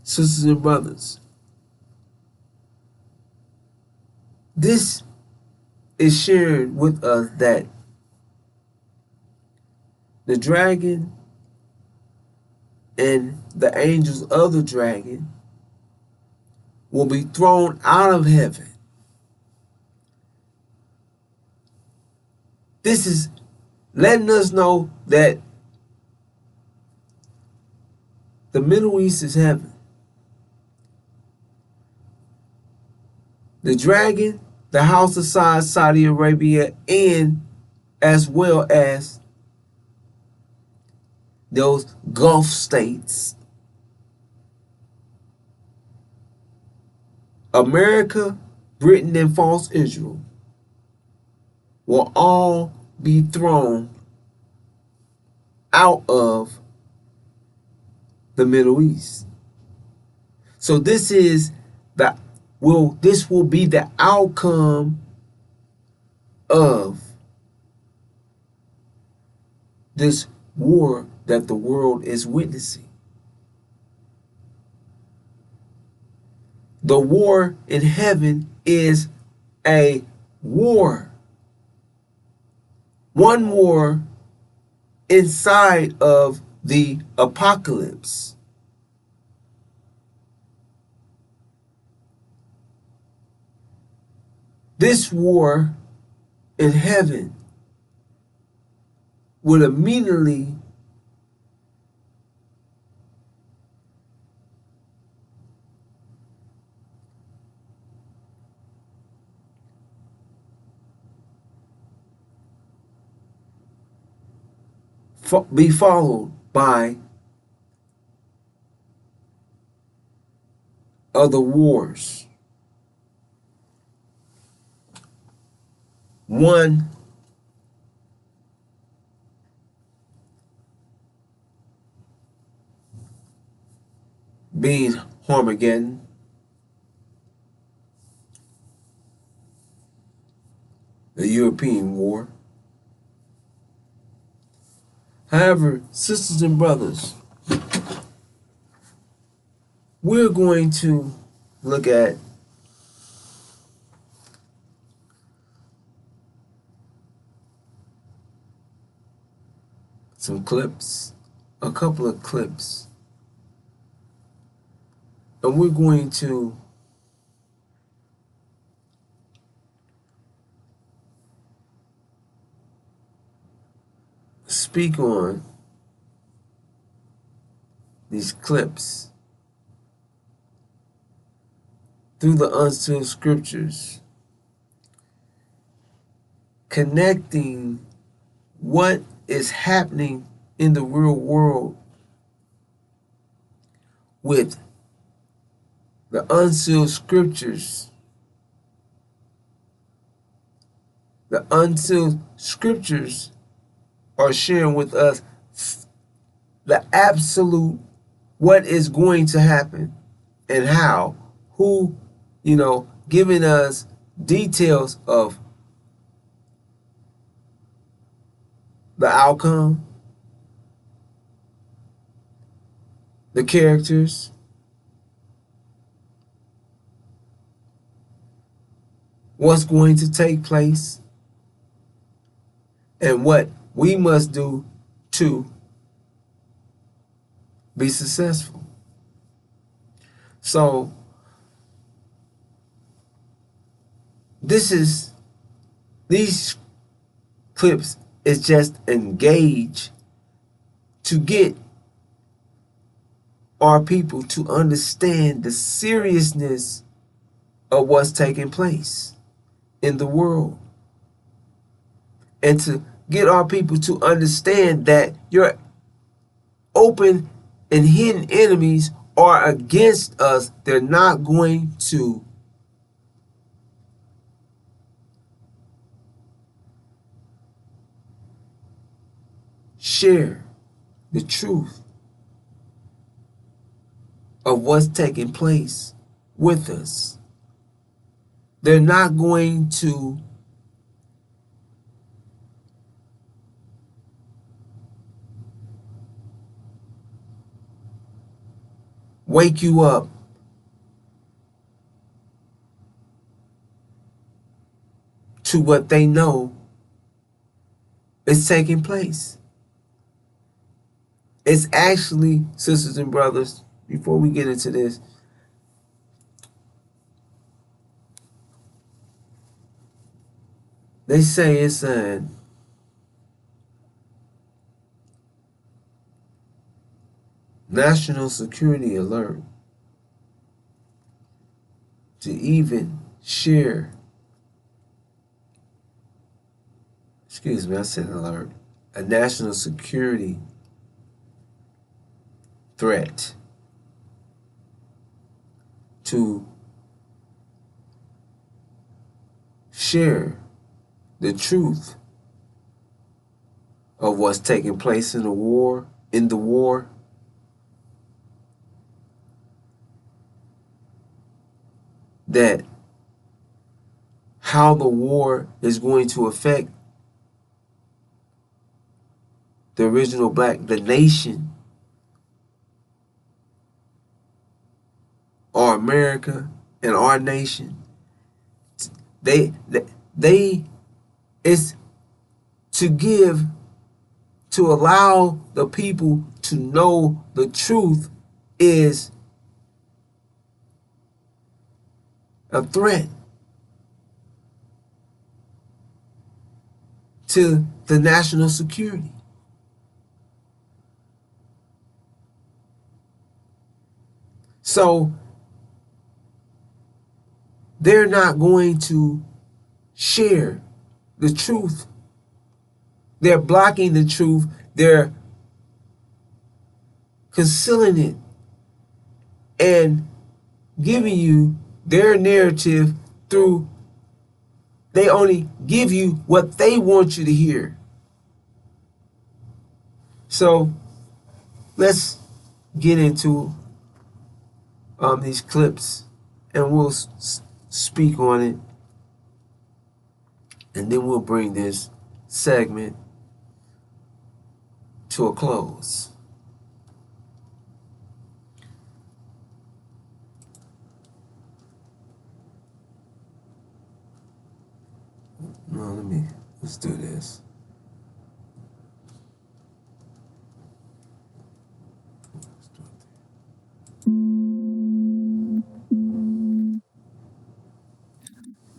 Speaker 1: Sisters and brothers, this is shared with us that the dragon and the angels of the dragon will be thrown out of heaven. This is letting us know that the Middle East is heaven. The dragon, the house of Saudi Arabia, and as well as those Gulf states, America, Britain, and false Israel will all be thrown out of the Middle East. So this will be the outcome of this war that the world is witnessing. The war in heaven is a war. One war inside of the apocalypse. This war in heaven would immediately be followed by other wars. One being Armageddon, the European War. However, sisters and brothers, we're going to look at some clips, a couple of clips, and we're going to speak on these clips through the unsealed scriptures, connecting what is happening in the real world with the unsealed scriptures. The unsealed scriptures are sharing with us the absolute what is going to happen and how, who, giving us details of the outcome, the characters, what's going to take place, and what we must do to be successful. So these clips is just engaged to get our people to understand the seriousness of what's taking place in the world. and to get our people to understand that your open and hidden enemies are against us. They're not going to share the truth of what's taking place with us. They're not going to wake you up to what they know is taking place. It's actually, sisters and brothers, before we get into this, they say it's a national security alert to even share, excuse me, I said alert, a national security threat to share the truth of what's taking place in the war, that how the war is going to affect the original the nation, or America and our nation. They, they, it's to allow the people to know the truth is a threat to the national security. So they're not going to share the truth. They're blocking the truth. They're concealing it and giving you their narrative through, they only give you what they want you to hear. So let's get into these clips and we'll speak on it, and then we'll bring this segment to a close. No, let's do this.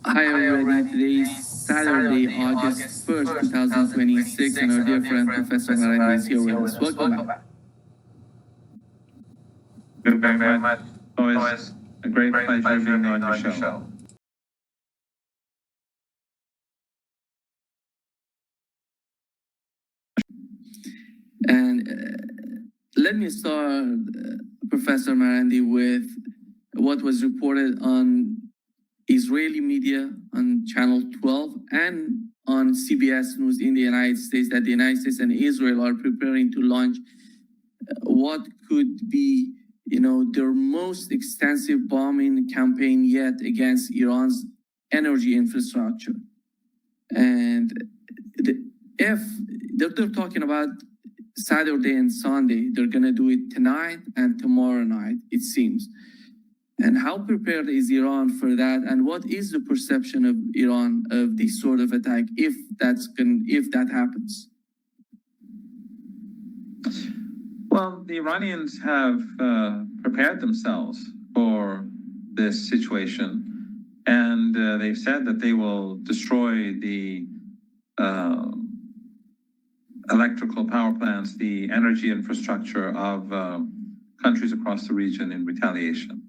Speaker 2: Hi everybody, today is Saturday, August 1st, 2026, and our dear friend Professor Narendra is here with us. Welcome back.
Speaker 3: Thank you very much. Always a great pleasure being on your show.
Speaker 2: And let me start, Professor Marandi, with what was reported on Israeli media on Channel 12 and on CBS News in the United States, that the United States and Israel are preparing to launch what could be, their most extensive bombing campaign yet against Iran's energy infrastructure. And if they're talking about Saturday and Sunday, they're going to do it tonight and tomorrow night, it seems. And how prepared is Iran for that? And what is the perception of Iran of this sort of attack if that happens?
Speaker 3: Well, the Iranians have prepared themselves for this situation, and they've said that they will destroy the electrical power plants, the energy infrastructure of countries across the region in retaliation.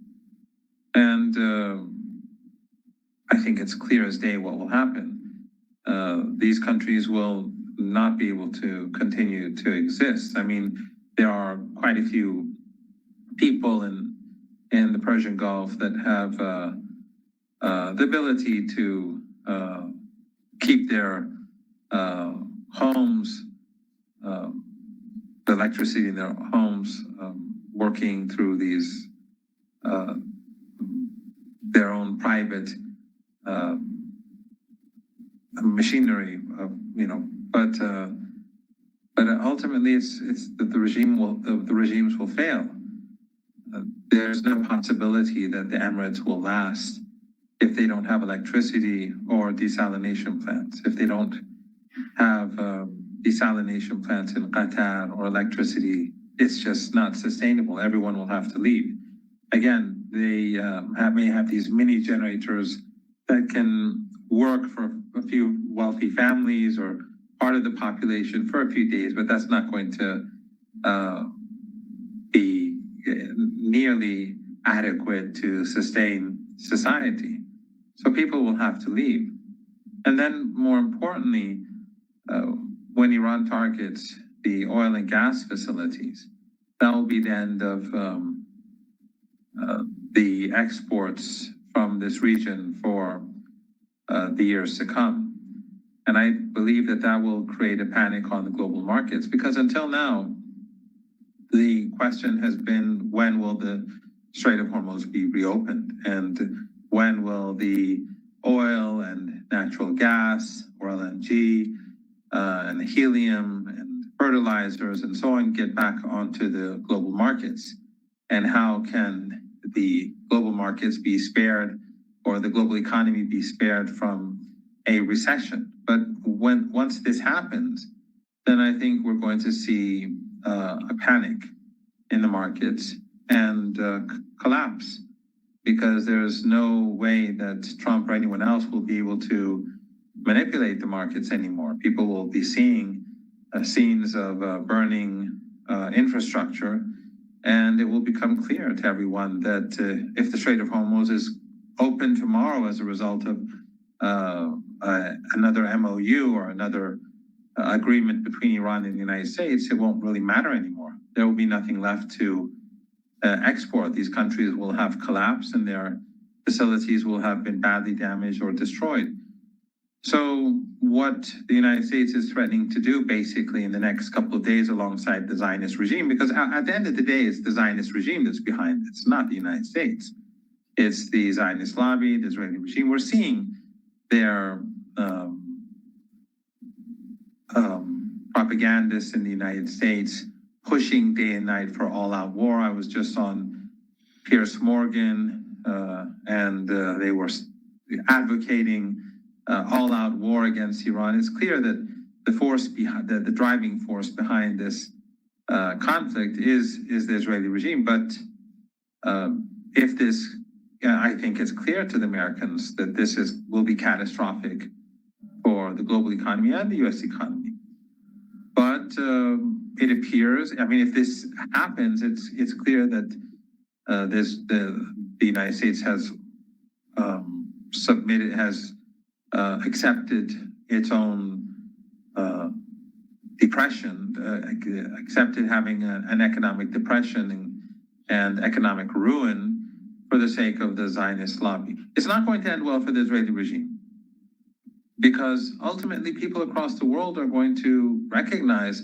Speaker 3: And I think it's clear as day what will happen. these countries will not be able to continue to exist. I mean, there are quite a few people in the Persian Gulf that have the ability to keep their homes, the electricity in their homes, working through these their own private machinery, but ultimately it's that the regimes will fail. There's no possibility that the Emirates will last if they don't have electricity or desalination plants. If they don't have desalination plants in Qatar or electricity, it's just not sustainable. Everyone will have to leave. Again, they may have these mini generators that can work for a few wealthy families or part of the population for a few days, but that's not going to be nearly adequate to sustain society. So people will have to leave. And then more importantly, when Iran targets the oil and gas facilities, that will be the end of the exports from this region for the years to come. And I believe that that will create a panic on the global markets, because until now, the question has been, when will the Strait of Hormuz be reopened? And when will the oil and natural gas, or LNG, and the helium and fertilizers and so on get back onto the global markets? And how can the global markets be spared, or the global economy be spared from a recession? But once this happens, then I think we're going to see a panic in the markets and collapse, because there's no way that Trump or anyone else will be able to manipulate the markets anymore. People will be seeing scenes of burning infrastructure, and it will become clear to everyone that if the Strait of Hormuz is open tomorrow as a result of another MOU or another agreement between Iran and the United States, it won't really matter anymore. There will be nothing left to export. These countries will have collapsed and their facilities will have been badly damaged or destroyed. So what the United States is threatening to do basically in the next couple of days alongside the Zionist regime, because at the end of the day, it's the Zionist regime that's behind it. It's not the United States. It's the Zionist lobby, the Israeli regime. We're seeing their propagandists in the United States pushing day and night for all-out war. I was just on Piers Morgan, and they were advocating all-out war against Iran. It's clear that the force behind the driving force behind this conflict is the Israeli regime. But if this, I think it's clear to the Americans that this will be catastrophic for the global economy and the U.S. economy. But it appears, I mean, if this happens, it's clear that the United States has accepted its own depression, accepted having an economic depression and economic ruin for the sake of the Zionist lobby. It's not going to end well for the Israeli regime, because ultimately people across the world are going to recognize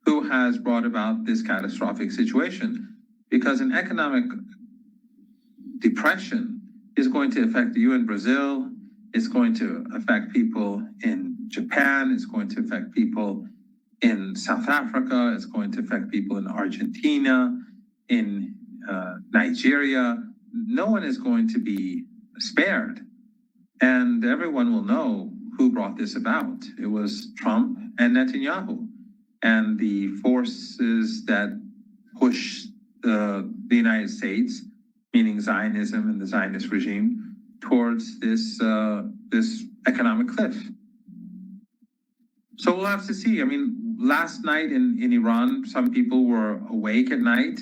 Speaker 3: who has brought about this catastrophic situation, because an economic depression is going to affect you in Brazil. It's going to affect people in Japan. It's going to affect people in South Africa. It's going to affect people in Argentina, in Nigeria. No one is going to be spared. And everyone will know who brought this about. It was Trump and Netanyahu and the forces that push the United States, meaning Zionism and the Zionist regime, towards this economic cliff. So we'll have to see. I mean, last night in Iran, some people were awake at night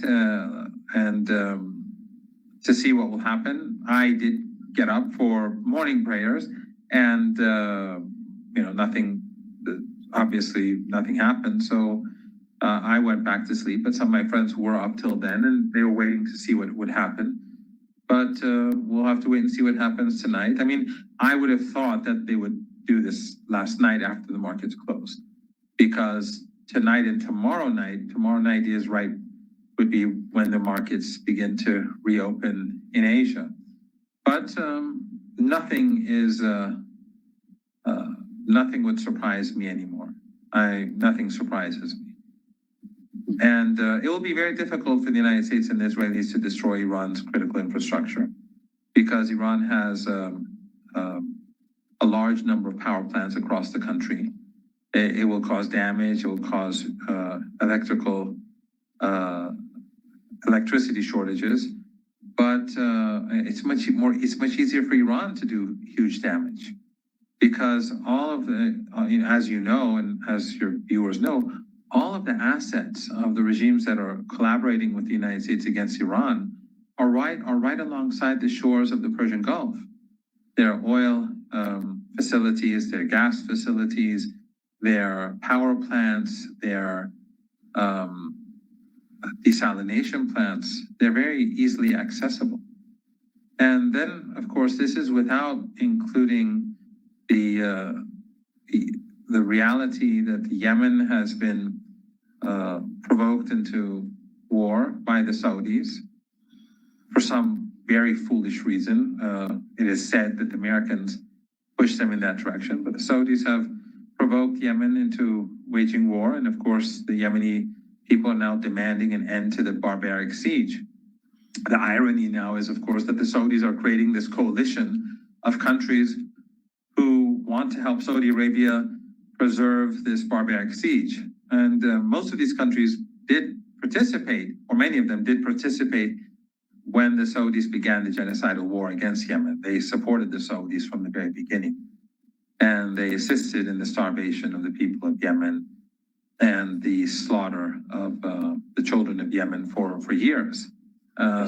Speaker 3: and to see what will happen. I did get up for morning prayers, and obviously nothing happened. So I went back to sleep, but some of my friends were up till then and they were waiting to see what would happen. But we'll have to wait and see what happens tonight. I mean, I would have thought that they would do this last night after the markets closed, because tonight and tomorrow night would be when the markets begin to reopen in Asia. But nothing would surprise me anymore. Nothing surprises me. And it will be very difficult for the United States and the Israelis to destroy Iran's critical infrastructure, because Iran has a large number of power plants across the country. It will cause damage. It will cause electricity shortages. But it's much easier for Iran to do huge damage, because all of the, as you know, and as your viewers know, all of the assets of the regimes that are collaborating with the United States against Iran are right alongside the shores of the Persian Gulf. Their oil facilities, their gas facilities, their power plants, their desalination plants, they're very easily accessible. And then, of course, this is without including the reality that Yemen has been provoked into war by the Saudis for some very foolish reason. It is said that the Americans pushed them in that direction, but the Saudis have provoked Yemen into waging war. And of course, the Yemeni people are now demanding an end to the barbaric siege. The irony now is, of course, that the Saudis are creating this coalition of countries who want to help Saudi Arabia preserve this barbaric siege. And most of these countries did participate, or many of them did participate, when the Saudis began the genocidal war against Yemen. They supported the Saudis from the very beginning, and they assisted in the starvation of the people of Yemen and the slaughter of the children of Yemen for years.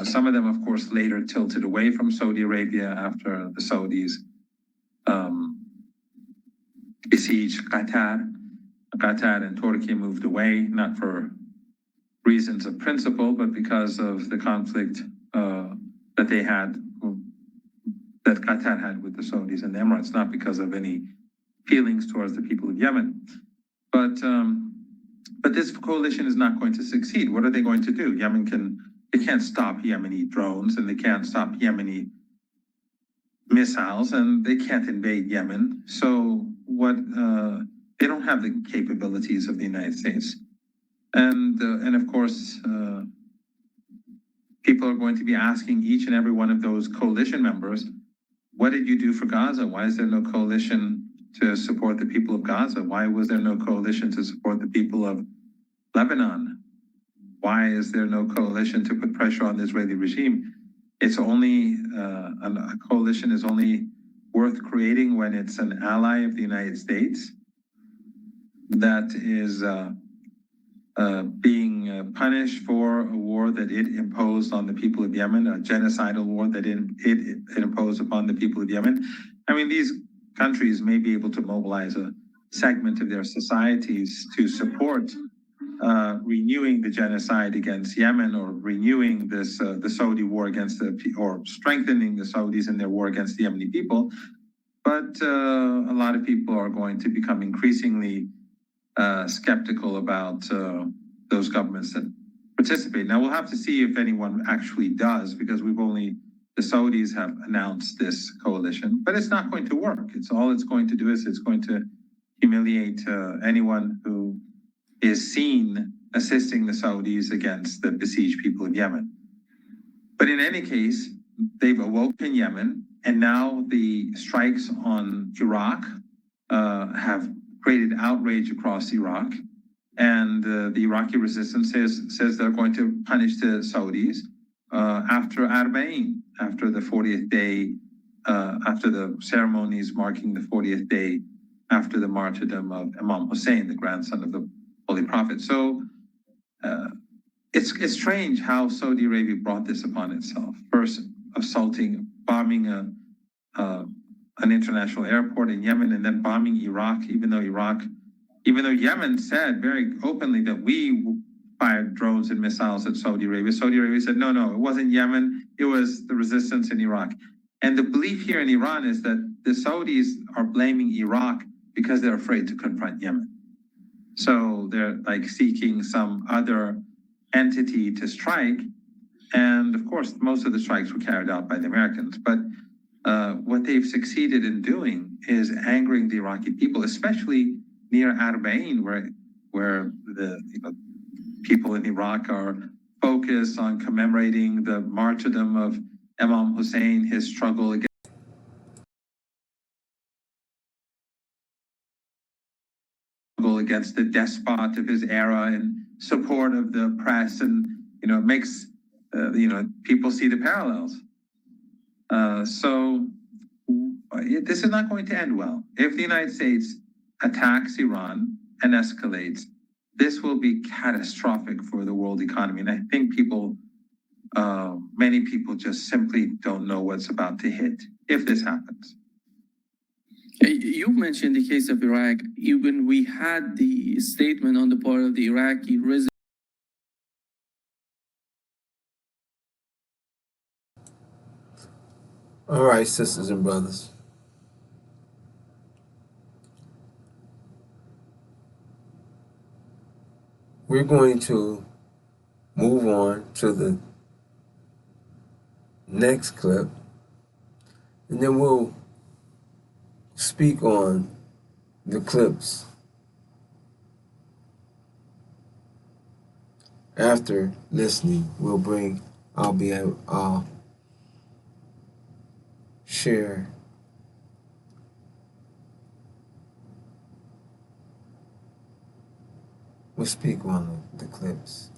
Speaker 3: Some of them, of course, later tilted away from Saudi Arabia after the Saudis besieged Qatar. Qatar and Turkey moved away, not for reasons of principle, but because of the conflict that Qatar had with the Saudis and the Emirates, not because of any feelings towards the people of Yemen. But this coalition is not going to succeed. What are they going to do? They can't stop Yemeni drones, and they can't stop Yemeni missiles, and they can't invade Yemen. So they don't have the capabilities of the United States. And of course, people are going to be asking each and every one of those coalition members, what did you do for Gaza? Why is there no coalition to support the people of Gaza? Why was there no coalition to support the people of Lebanon? Why is there no coalition to put pressure on the Israeli regime? It's only, a coalition is only worth creating when it's an ally of the United States that is being punished for a war that it imposed on the people of Yemen, a genocidal war that it imposed upon the people of Yemen. I mean, these countries may be able to mobilize a segment of their societies to support renewing the genocide against Yemen, or renewing this the Saudi war against or strengthening the Saudis in their war against the Yemeni people. But a lot of people are going to become increasingly skeptical about those governments that participate. Now, we'll have to see if anyone actually does, because the Saudis have announced this coalition, but it's not going to work. It's going to do is it's going to humiliate anyone who is seen assisting the Saudis against the besieged people of Yemen. But in any case, they've awoken Yemen, and now the strikes on Iraq have created outrage across Iraq. And the Iraqi resistance says they're going to punish the Saudis after Arba'in, after the 40th day, after the ceremonies marking the 40th day after the martyrdom of Imam Hussein, the grandson of the Holy Prophet. So it's strange how Saudi Arabia brought this upon itself. First, bombing a an international airport in Yemen and then bombing Iraq, even though Yemen said very openly that we fired drones and missiles at Saudi Arabia. Saudi Arabia said, no, it wasn't Yemen. It was the resistance in Iraq. And the belief here in Iran is that the Saudis are blaming Iraq because they're afraid to confront Yemen. So they're like seeking some other entity to strike. And of course, most of the strikes were carried out by the Americans. But what they've succeeded in doing is angering the Iraqi people, especially near Arbaeen, where the people in Iraq are focused on commemorating the martyrdom of Imam Hussein, his struggle against the despot of his era in support of the press, and it makes people see the parallels. So this is not going to end well. If the United States attacks Iran and escalates, this will be catastrophic for the world economy. And I think many people just simply don't know what's about to hit if this happens.
Speaker 2: You mentioned the case of Iraq. Even we had the statement on the part of the Iraqi resident.
Speaker 1: All right, sisters and brothers. We're going to move on to the next clip, and then we'll speak on the clips after listening. I'll share we'll speak on the clips.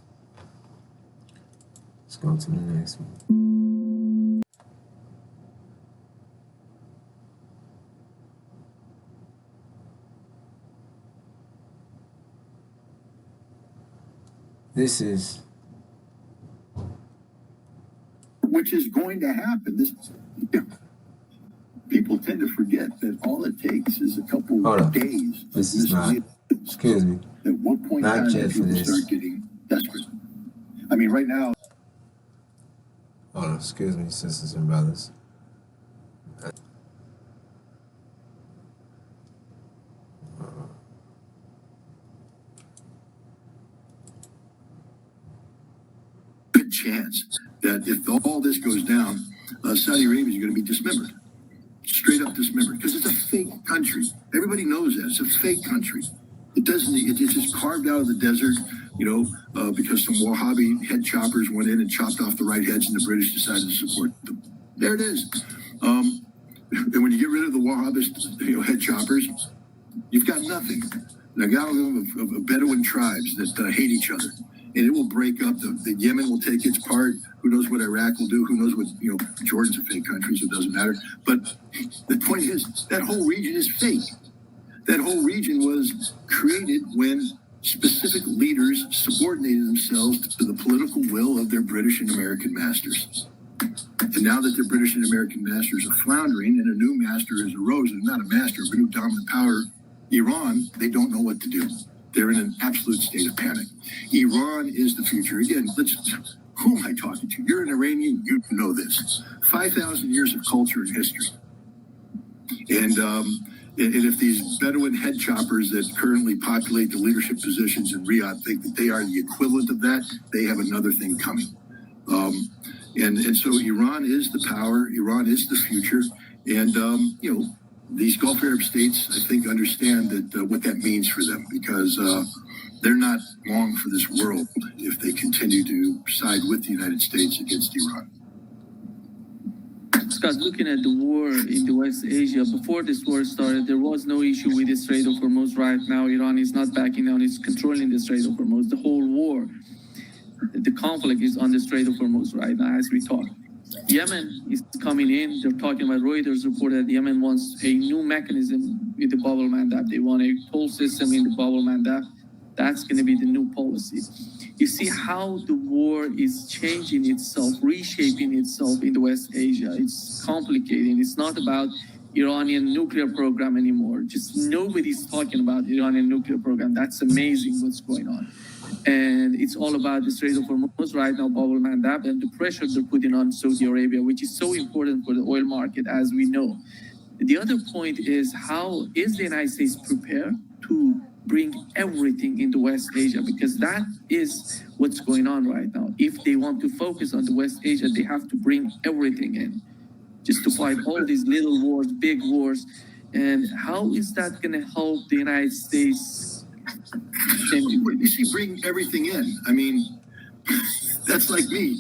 Speaker 1: Let's go to the next one. This is
Speaker 4: which is going to happen. People tend to forget that all it takes is a couple of days.
Speaker 1: This is not. Excuse me.
Speaker 4: At one point in time, people start getting desperate. I mean, right now.
Speaker 1: Hold on. Excuse me, sisters and brothers.
Speaker 4: Good chance that if all this goes down, Saudi Arabia is going to be dismembered. Straight up dismembered, because it's a fake country. Everybody knows that. It's a fake country. It's just carved out of the desert, because some Wahhabi head choppers went in and chopped off the right heads, and the British decided to support them. There it is. And when you get rid of the Wahhabist, head choppers, you've got nothing. Now, got of Bedouin tribes that hate each other, and it will break up. The Yemen will take its part. Who knows what Iraq will do? Who knows what, Jordan's a fake country, so it doesn't matter. But the point is, that whole region is fake. That whole region was created when specific leaders subordinated themselves to the political will of their British and American masters. And now that their British and American masters are floundering and a new master has arisen, not a master, but a new dominant power, Iran, they don't know what to do. They're in an absolute state of panic. Iran is the future. Again, who am I talking to? You're an Iranian, you know this. 5,000 years of culture and history. And if these Bedouin head choppers that currently populate the leadership positions in Riyadh think that they are the equivalent of that, they have another thing coming. And so Iran is the power. Iran is the future. And, these Gulf Arab states, I think, understand that what that means for them, because they're not long for this world if they continue to side with the United States against Iran.
Speaker 2: Scott, looking at the war in the West Asia, before this war started, there was no issue with the Strait of Hormuz. Right now, Iran is not backing down. It's controlling the Strait of Hormuz. The whole war, the conflict is on the Strait of Hormuz right now as we talk. Yemen is coming in. They're talking about Reuters reported that Yemen wants a new mechanism with the bubble mandate. They want a whole system in the bubble mandate. That's going to be the new policy. You see how the war is changing itself, reshaping itself in the West Asia. It's complicating. It's not about Iranian nuclear program anymore. Just nobody's talking about Iranian nuclear program. That's amazing what's going on. And it's all about the Strait of Hormuz right now, bubble mandab, and the pressure they're putting on Saudi Arabia, which is so important for the oil market, as we know. The other point is, how is the United States prepared to bring everything into West Asia? Because that is what's going on right now. If they want to focus on the West Asia, they have to bring everything in just to fight all these little wars, big wars. And how is that going to help the United States?
Speaker 4: You see, bring everything in. I mean, that's like me.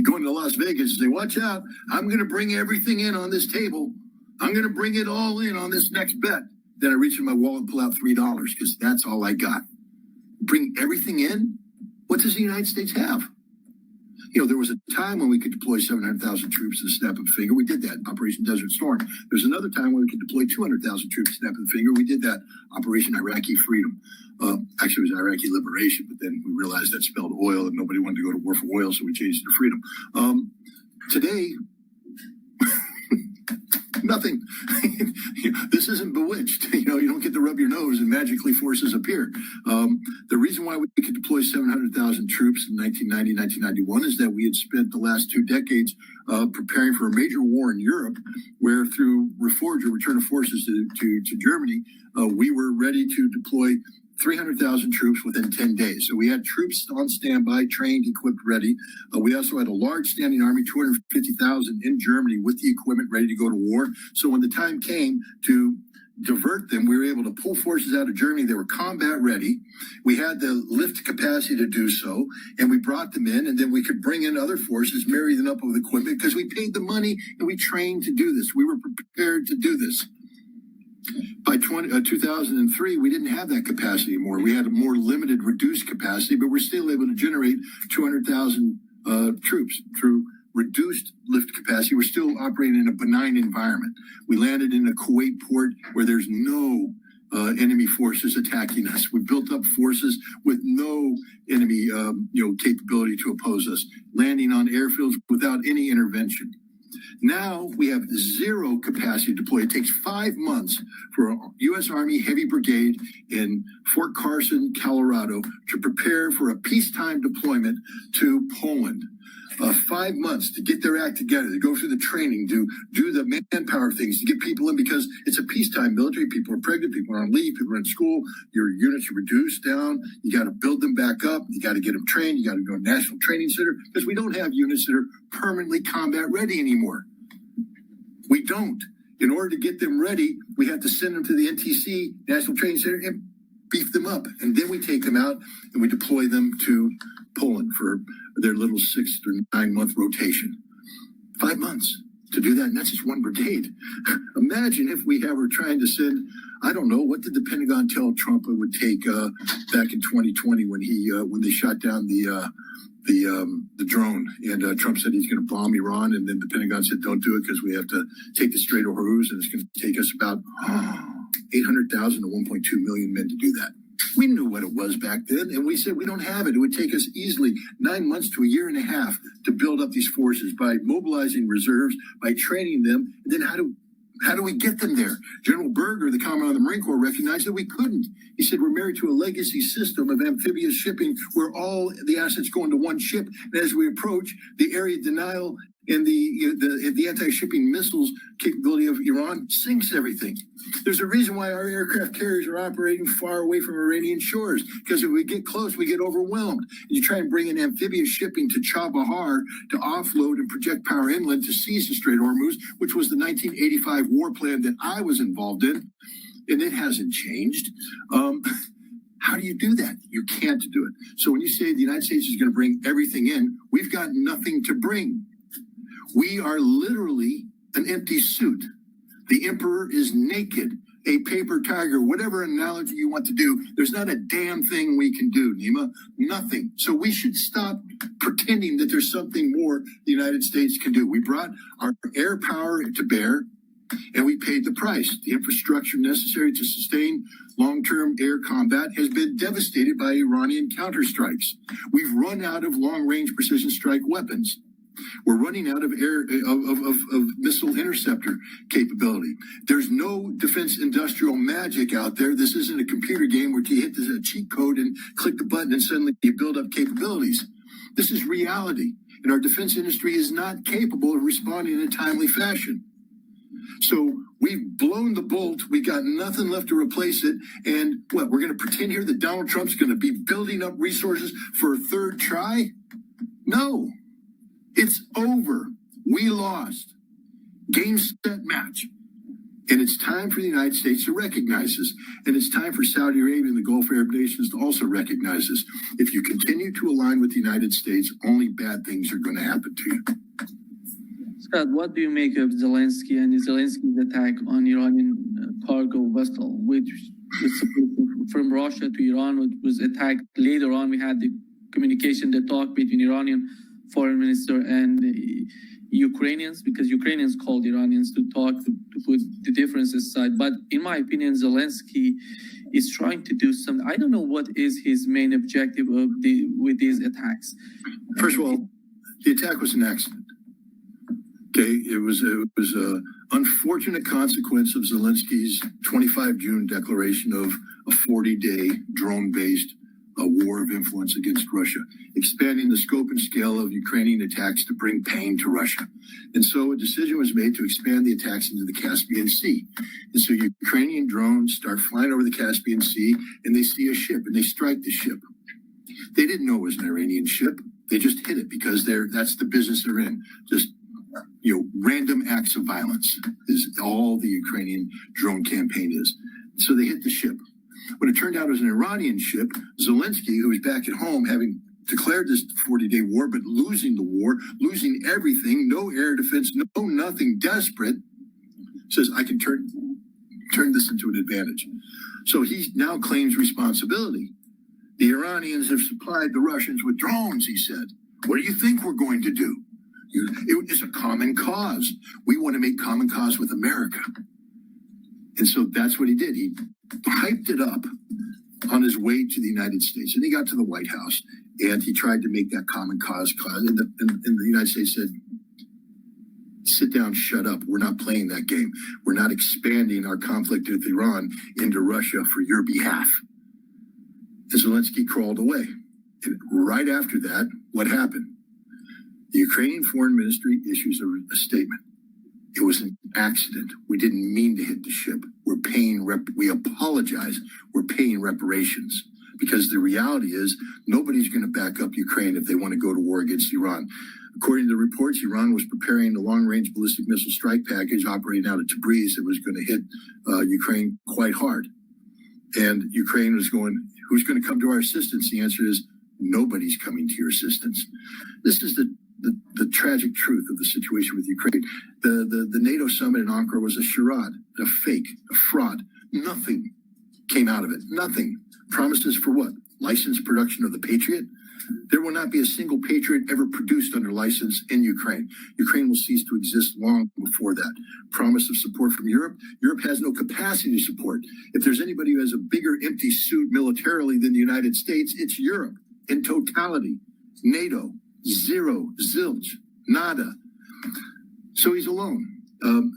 Speaker 4: Going to Las Vegas and say, watch out, I'm going to bring everything in on this table. I'm going to bring it all in on this next bet. Then I reach in my wallet and pull out $3 because that's all I got. Bring everything in? What does the United States have? You know, there was a time when we could deploy 700,000 troops in a snap of a finger. We did that, Operation Desert Storm. There's another time when we could deploy 200,000 troops in a snap of the finger. We did that, Operation Iraqi Freedom. Actually, it was Iraqi Liberation, but then we realized that spelled oil and nobody wanted to go to war for oil, so we changed it to freedom. Today, nothing. This isn't Bewitched. You know, you don't get to rub your nose and magically forces appear. The reason why we could deploy 700,000 troops in 1990, 1991 is that we had spent the last 2 decades preparing for a major war in Europe, where through Reforge, or Return of Forces to Germany, we were ready to deploy 300,000 troops within 10 days. So we had troops on standby, trained, equipped, ready. We also had a large standing army, 250,000 in Germany with the equipment ready to go to war. So when the time came to divert them, we were able to pull forces out of Germany. They were combat ready. We had the lift capacity to do so, and we brought them in, and then we could bring in other forces, marry them up with equipment, because we paid the money and we trained to do this. We were prepared to do this. By 2003, we didn't have that capacity anymore. We had a more limited, reduced capacity, but we're still able to generate 200,000 troops through reduced lift capacity. We're still operating in a benign environment. We landed in a Kuwait port where there's no enemy forces attacking us. We built up forces with no enemy capability to oppose us, landing on airfields without any intervention. Now we have zero capacity to deploy. It takes 5 months for a U.S. Army Heavy Brigade in Fort Carson, Colorado, to prepare for a peacetime deployment to Poland. 5 months to get their act together, to go through the training, to do the manpower things, to get people in, because it's a peacetime military. People are pregnant, people are on leave, people are in school. Your units are reduced down. You got to build them back up. You got to get them trained. You got to go to National Training Center, because we don't have units that are permanently combat ready anymore. We don't. In order to get them ready, we have to send them to the NTC, National Training Center, and beef them up. And then we take them out and we deploy them to Poland for their little 6 or 9 month rotation. 5 months to do that, and that's just one brigade. Imagine if we were trying to send, I don't know, what did the Pentagon tell Trump it would take back in 2020 when they shot down the drone, and Trump said he's going to bomb Iran, and then the Pentagon said don't do it because we have to take the Strait of Hormuz, and it's going to take us about 800,000 to 1.2 million men to do that. We knew what it was back then, and we said we don't have it. It would take us easily 9 months to a year and a half to build up these forces by mobilizing reserves, by training them. And then how do we get them there? General Berger, the Commandant of the Marine Corps, recognized that we couldn't. He said we're married to a legacy system of amphibious shipping where all the assets go into one ship. And as we approach, the area denial and the anti-shipping missiles capability of Iran sinks everything. There's a reason why our aircraft carriers are operating far away from Iranian shores, because if we get close, we get overwhelmed. And you try and bring in amphibious shipping to Chabahar to offload and project power inland to seize the Strait of Hormuz, which was the 1985 war plan that I was involved in, and it hasn't changed. How do you do that? You can't do it. So when you say the United States is going to bring everything in, we've got nothing to bring. We are literally an empty suit. The emperor is naked, a paper tiger, whatever analogy you want to do. There's not a damn thing we can do, Nima. Nothing. So we should stop pretending that there's something more the United States can do. We brought our air power to bear. and we paid the price. The infrastructure necessary to sustain long-term air combat has been devastated by Iranian counterstrikes. We've run out of long-range precision strike weapons. We're running out of missile interceptor capability. There's no defense industrial magic out there. This isn't a computer game where you hit the cheat code and click the button and suddenly you build up capabilities. This is reality, and our defense industry is not capable of responding in a timely fashion. So we've blown the bolt. We got nothing left to replace it. And what, we're going to pretend here that Donald Trump's going to be building up resources for a third try? No. It's over. We lost. Game, set, match. And it's time for the United States to recognize this. And it's time for Saudi Arabia and the Gulf Arab nations to also recognize this. If you continue to align with the United States, only bad things are going to happen to you.
Speaker 2: Scott, what do you make of Zelensky and Zelensky's attack on Iranian cargo vessel, which was from Russia to Iran, which was attacked later on? We had the communication, the talk between Iranian foreign minister and Ukrainians, because Ukrainians called Iranians to talk to put the differences aside. But in my opinion, Zelensky is trying to do something. I don't know what is his main objective with these attacks.
Speaker 4: First of all, the attack was an accident. Okay, it was a unfortunate consequence of Zelensky's 25 June declaration of a 40-day drone-based war of influence against Russia, expanding the scope and scale of Ukrainian attacks to bring pain to Russia. And so a decision was made to expand the attacks into the Caspian Sea. And so Ukrainian drones start flying over the Caspian Sea, and they see a ship, and they strike the ship. They didn't know it was an Iranian ship. They just hit it because that's the business they're in. Just random acts of violence is all the Ukrainian drone campaign is. So they hit the ship. When it turned out it was an Iranian ship, Zelensky, who was back at home having declared this 40-day war, but losing the war, losing everything, no air defense, no nothing, desperate, says, I can turn this into an advantage. So he now claims responsibility. The Iranians have supplied the Russians with drones, he said. What do you think we're going to do? It is a common cause. We want to make common cause with America. And so that's what he did. He hyped it up on his way to the United States. And he got to the White House, and he tried to make that common cause. And the United States said, sit down, shut up. We're not playing that game. We're not expanding our conflict with Iran into Russia for your behalf. And Zelensky crawled away. And right after that, what happened? The Ukrainian Foreign Ministry issues a statement. It was an accident. We didn't mean to hit the ship. We apologize. We're paying reparations. Because the reality is, nobody's going to back up Ukraine if they want to go to war against Iran. According to the reports, Iran was preparing a long-range ballistic missile strike package operating out of Tabriz that was going to hit Ukraine quite hard. And Ukraine was going, who's going to come to our assistance? The answer is, nobody's coming to your assistance. This is the tragic truth of the situation with Ukraine. The NATO summit in Ankara was a charade, a fake, a fraud. Nothing came out of it. Nothing. Promises for what? Licensed production of the Patriot? There will not be a single Patriot ever produced under license in Ukraine. Ukraine will cease to exist long before that. Promise of support from Europe? Europe has no capacity to support. If there's anybody who has a bigger empty suit militarily than the United States, it's Europe in totality. NATO, zero, zilch, nada. So he's alone.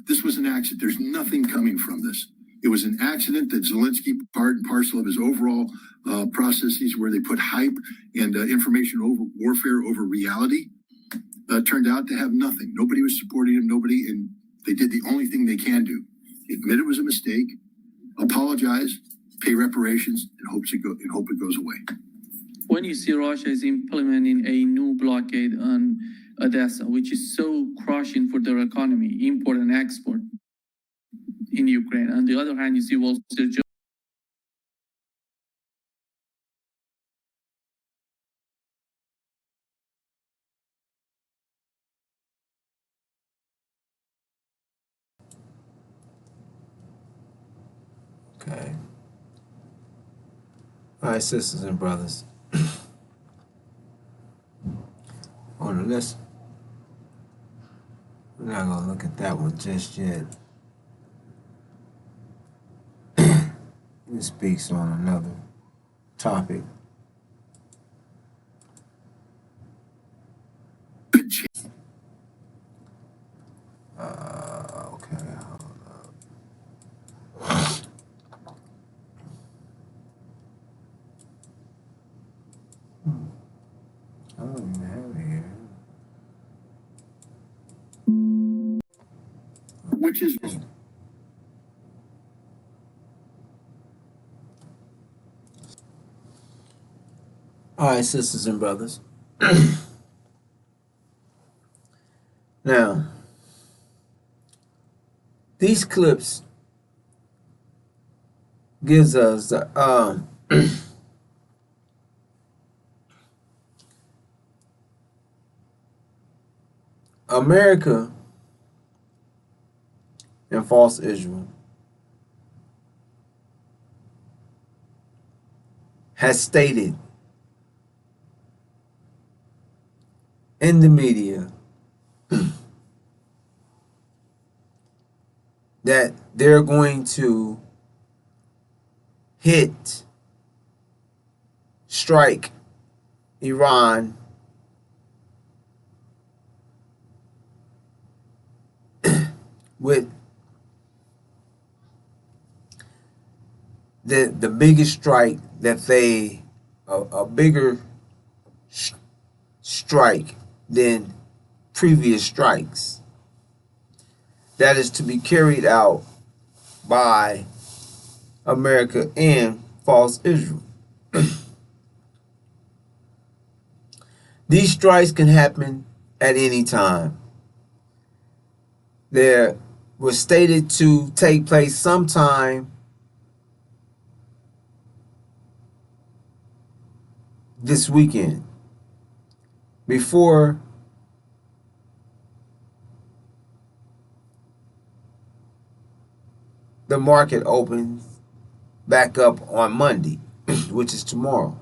Speaker 4: This was an accident. There's nothing coming from this. It was an accident that Zelensky, part and parcel of his overall processes where they put hype and information over warfare over reality, turned out to have nothing. Nobody was supporting him. And they did the only thing they can do. Admit it was a mistake, apologize, pay reparations, and hope it goes away.
Speaker 2: When you see Russia is implementing a new blockade on Odessa, which is so crushing for their economy, import and export in Ukraine. On the other hand, you see Wall Street
Speaker 1: Okay. All right, sisters and brothers. On the list, we're not going to look at that one just yet. It speaks on another topic. Okay. I don't even have it here.
Speaker 4: Which is
Speaker 1: All right, sisters and brothers. Now, these clips gives us the America and false Israel has stated in the media that they're going to strike Iran with the biggest strike that they a bigger strike than previous strikes that is to be carried out by America and false Israel. These strikes can happen at any time. They were stated to take place sometime this weekend before the market opens back up on Monday, which is tomorrow.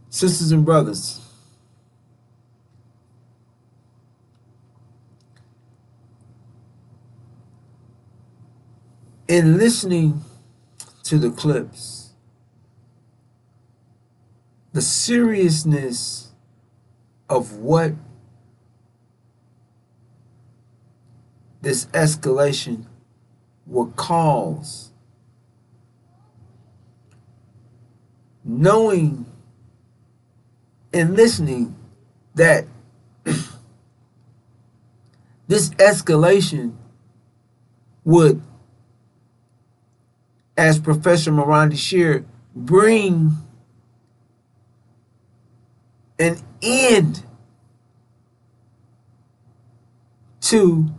Speaker 1: Sisters and brothers, in listening to the clips, the seriousness of what this escalation would cause, knowing and listening that this escalation would, as Professor Miranda shared, bring an end to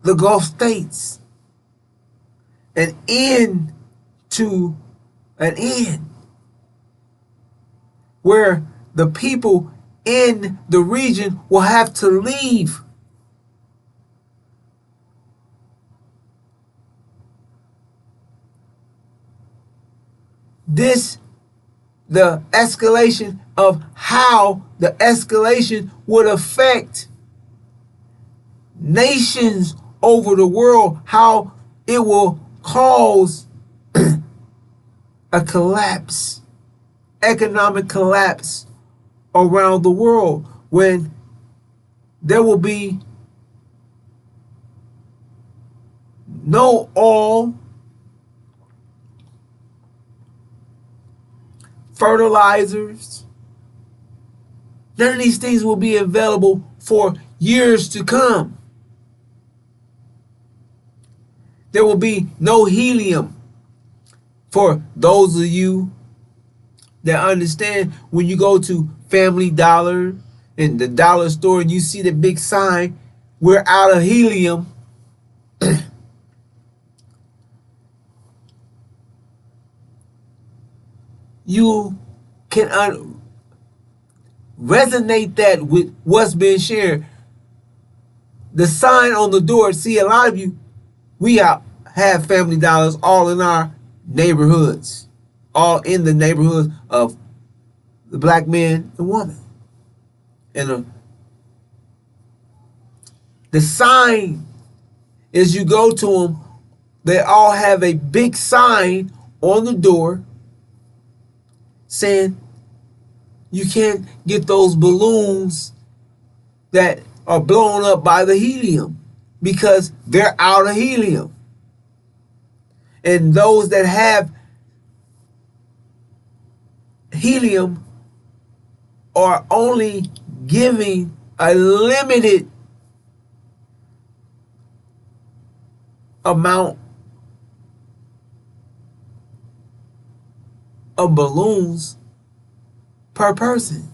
Speaker 1: the Gulf states, an end to an end where the people in the region will have to leave. The escalation of how the escalation would affect nations over the world, how it will cause a collapse, economic collapse around the world, when there will be no oil, fertilizers. None of these things will be available for years to come. There will be no helium. For those of you that understand, when you go to Family Dollar and the dollar store and you see the big sign, we're out of helium, you can resonate that with what's been shared. The sign on the door, see, a lot of you We have Family Dollars all in our neighborhoods, all in the neighborhoods of the black man and woman. And the sign is you go to them, they all have a big sign on the door saying you can't get those balloons that are blown up by the helium because they're out of helium. And those that have helium are only giving a limited amount of balloons per person.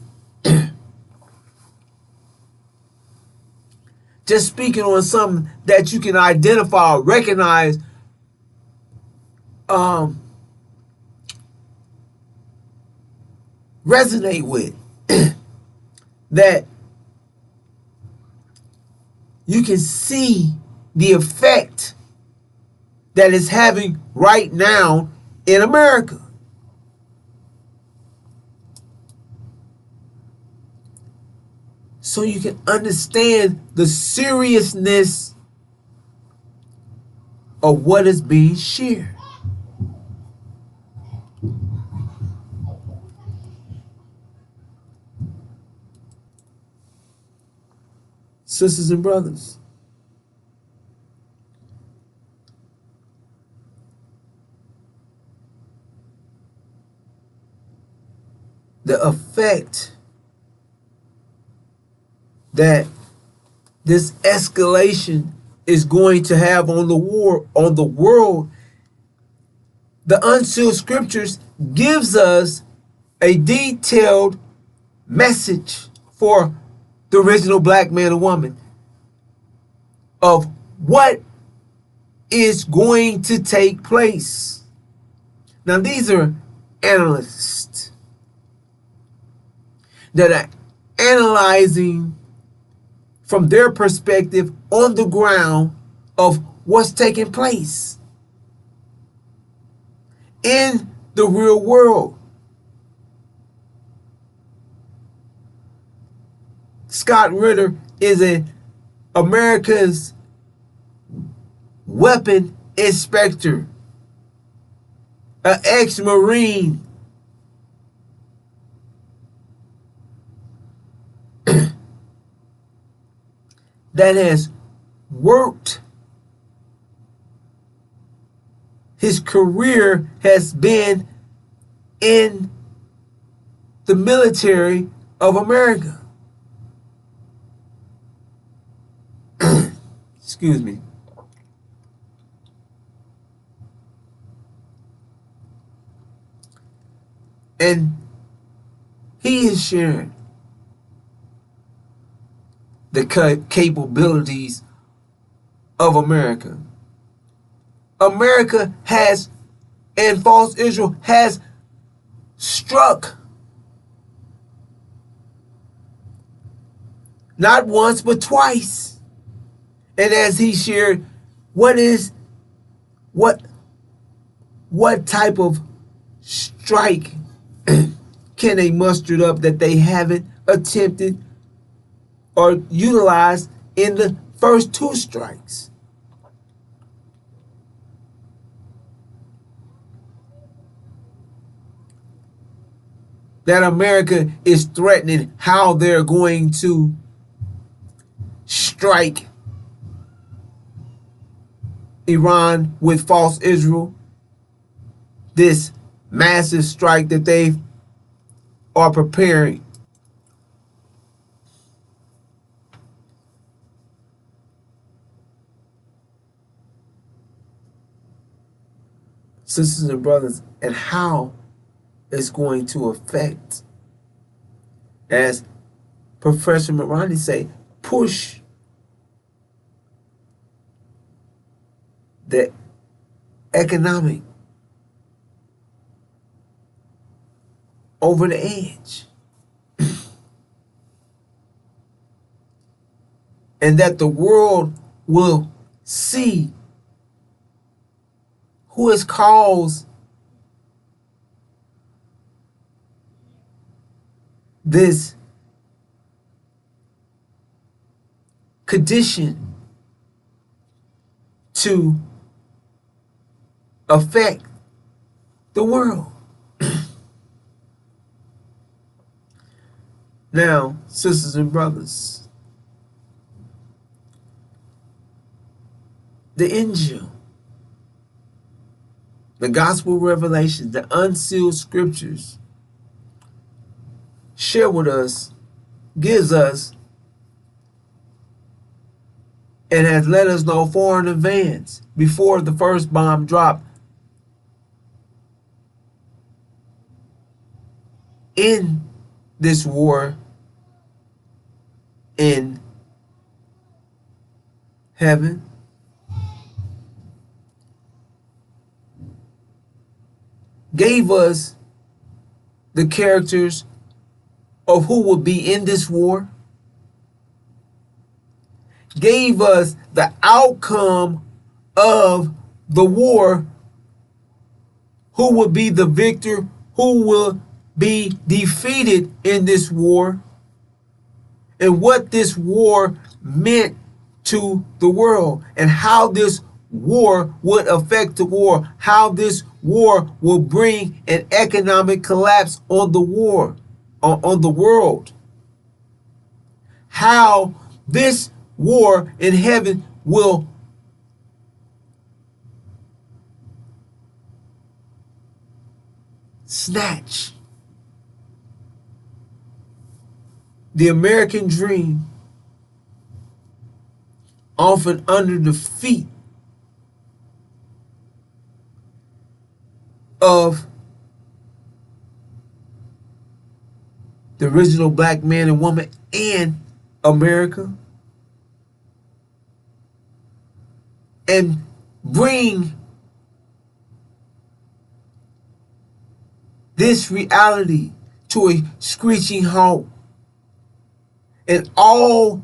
Speaker 1: Just speaking on something that you can identify or recognize, resonate with, that you can see the effect that it's having right now in America. So you can understand the seriousness of what is being shared. Sisters and brothers, the effect that this escalation is going to have on the world, the unsealed scriptures gives us a detailed message for the original black man and woman of what is going to take place. Now, these are analysts that are analyzing from their perspective on the ground of what's taking place in the real world. Scott Ritter is America's weapon inspector, an ex-Marine. That has worked. His career has been in the military of America. Excuse me. And he is sharing the capabilities of America. America has, and false Israel has struck not once but twice. And as he shared, what type of strike can they muster up that they haven't attempted or utilized in the first two strikes? That America is threatening how they're going to strike Iran with false Israel, this massive strike that they are preparing. Sisters and brothers, and how it's going to affect, as Professor Marani say, push the economic over the edge. And that the world will see who has caused this condition to affect the world. Now, sisters and brothers, the Injil, the gospel revelation, the unsealed scriptures share with us, gives us, and has let us know far in advance, before the first bomb dropped in this war in heaven, gave us the characters of who will be in this war, gave us the outcome of the war, who will be the victor, who will be defeated in this war, and what this war meant to the world, and how this war would affect the war, how this war will bring an economic collapse on the war, on the world, how this war in heaven will snatch the American dream off and under the feet of the original black man and woman in America, and bring this reality to a screeching halt, and all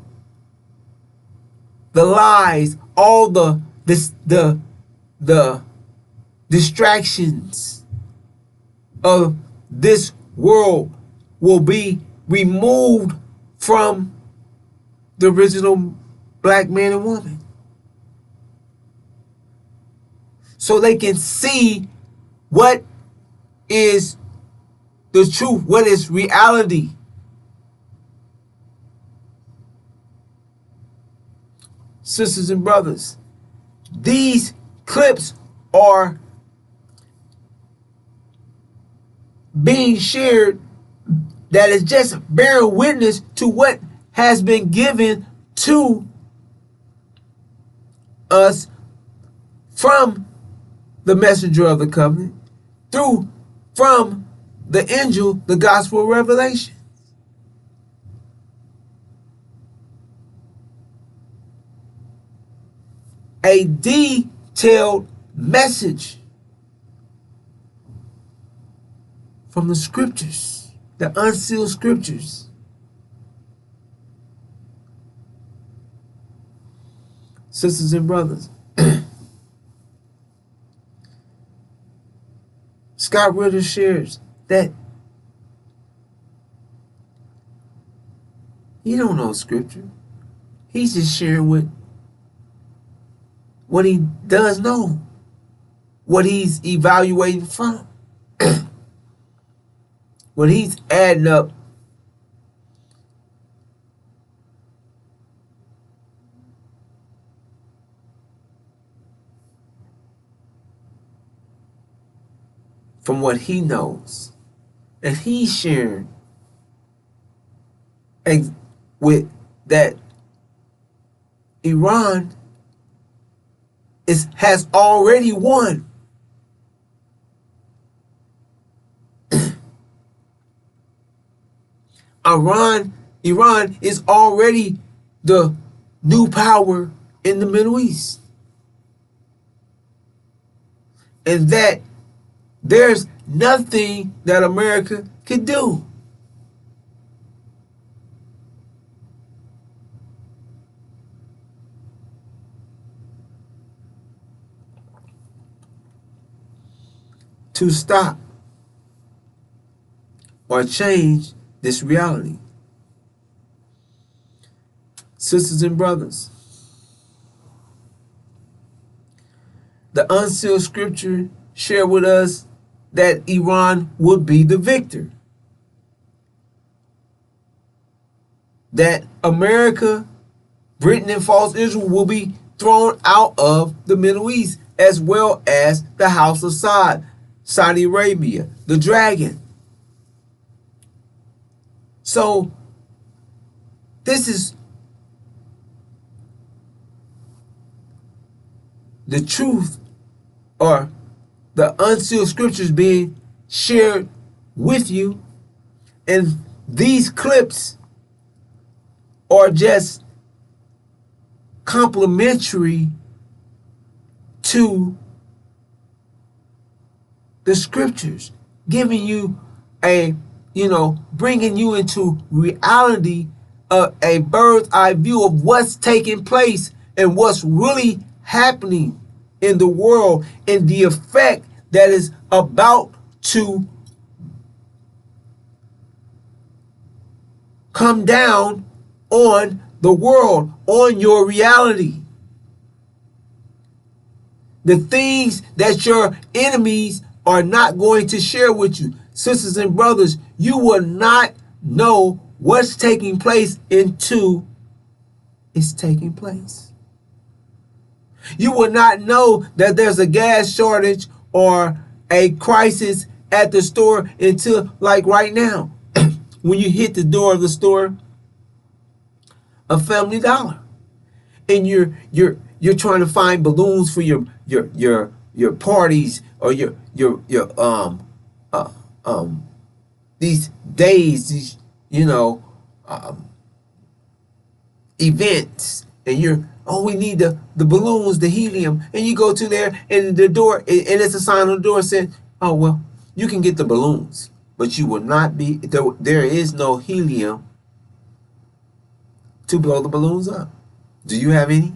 Speaker 1: the lies, all the distractions of this world will be removed from the original black man and woman, so they can see what is the truth, what is reality. Sisters and brothers, these clips are being shared that is just bearing witness to what has been given to us from the messenger of the covenant, from the angel, the gospel revelation. A detailed message from the scriptures, the unsealed scriptures. Sisters and brothers, Scott Ritter shares that he don't know scripture. He's just sharing with what he does know, what he's evaluating from, what he's adding up from what he knows, and he's sharing with that Iran has already won. Iran is already the new power in the Middle East, and that there's nothing that America can do. to stop or change this reality. Sisters and brothers, the unsealed scripture shared with us that Iran would be the victor. That America, Britain, and false Israel will be thrown out of the Middle East, as well as the house of Saudi Arabia, the dragon. So this is the truth, or the unsealed scriptures being shared with you. And these clips are just complementary to the scriptures, giving you bringing you into reality, a bird's eye view of what's taking place and what's really happening in the world, and the effect that is about to come down on the world, on your reality. The things that your enemies are not going to share with you. Sisters and brothers, you will not know what's taking place until it's taking place. You will not know that there's a gas shortage or a crisis at the store until, like right now, when you hit the door of the store, a Family Dollar, and you're trying to find balloons for your parties, or your these days, these events, and we need the balloons, the helium, and you go to there, and the door, and it's a sign on the door saying, oh well, you can get the balloons, but you will not be there is no helium to blow the balloons up. Do you have any?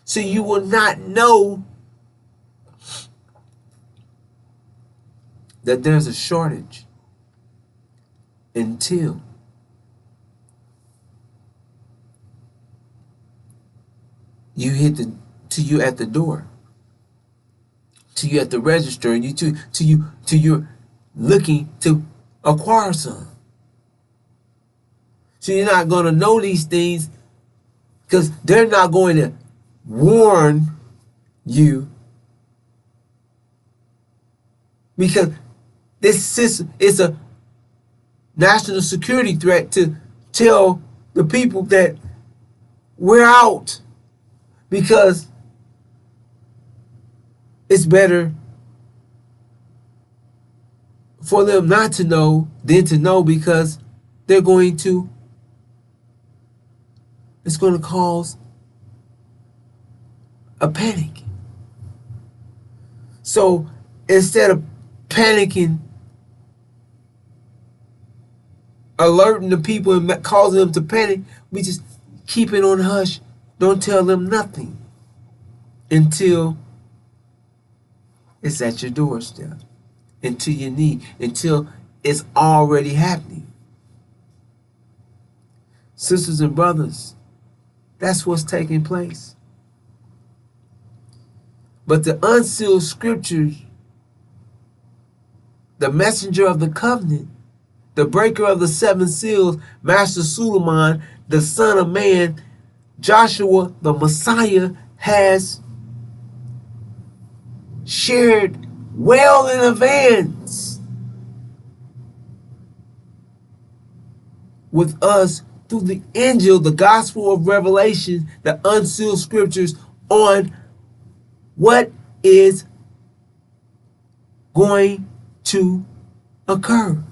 Speaker 1: So you will not know that there's a shortage until you you at the door, till you at the register, and till you're looking to acquire some. So you're not going to know these things because they're not going to warn you, because this system is a national security threat to tell the people that we're out, because it's better for them not to know than to know, because it's going to cause a panic. So instead of panicking, alerting the people and causing them to panic, we just keep it on hush. Don't tell them nothing until it's at your doorstep, until you need, until it's already happening. Sisters and brothers, that's what's taking place. But the unsealed scriptures, the messenger of the covenant, the breaker of the seven seals, Master Suleiman, the Son of Man, Joshua, the Messiah, has shared well in advance with us through the angel, the gospel of Revelation, the unsealed scriptures, on what is going to occur.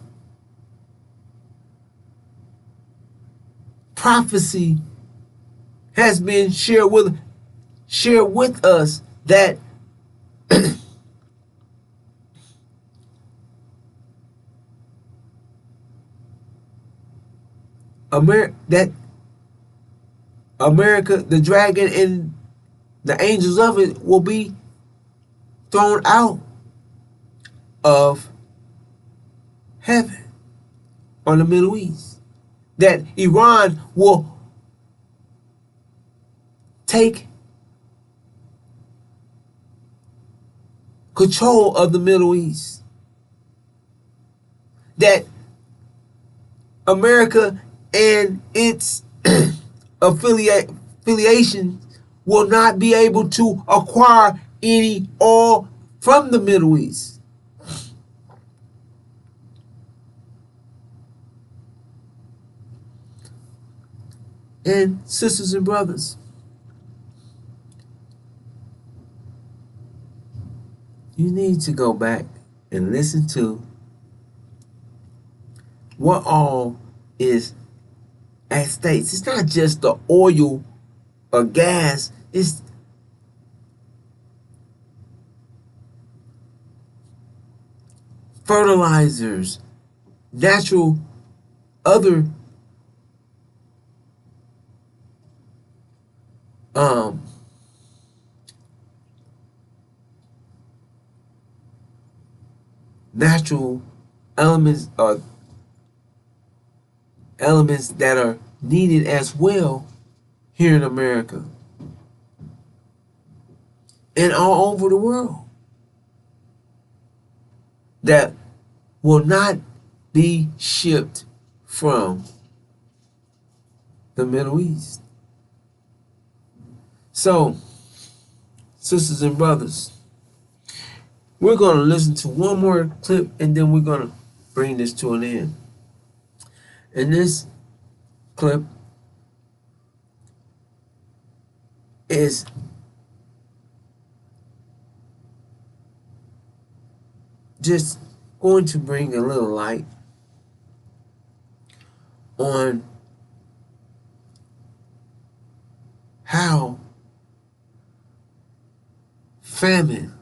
Speaker 1: Prophecy has been shared with us that America, the dragon, and the angels of it will be thrown out of heaven or the Middle East. That Iran will take control of the Middle East. That America and its affiliation will not be able to acquire any oil from the Middle East. And sisters and brothers, you need to go back and listen to what all is at stake. It's not just the oil or gas, it's fertilizers, natural, other natural elements or elements that are needed as well here in America and all over the world that will not be shipped from the Middle East. So, sisters and brothers, we're going to listen to one more clip and then we're going to bring this to an end. In this clip is just going to bring a little light on how famine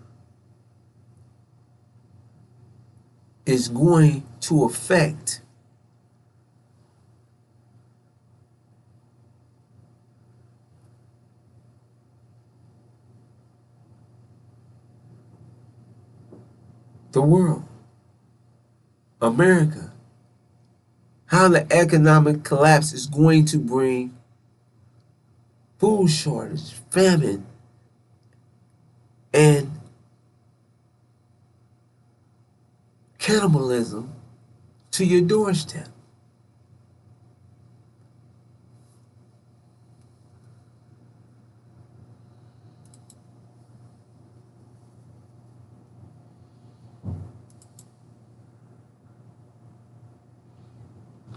Speaker 1: is going to affect the world, America, how the economic collapse is going to bring food shortage, famine, and cannibalism to your doorstep.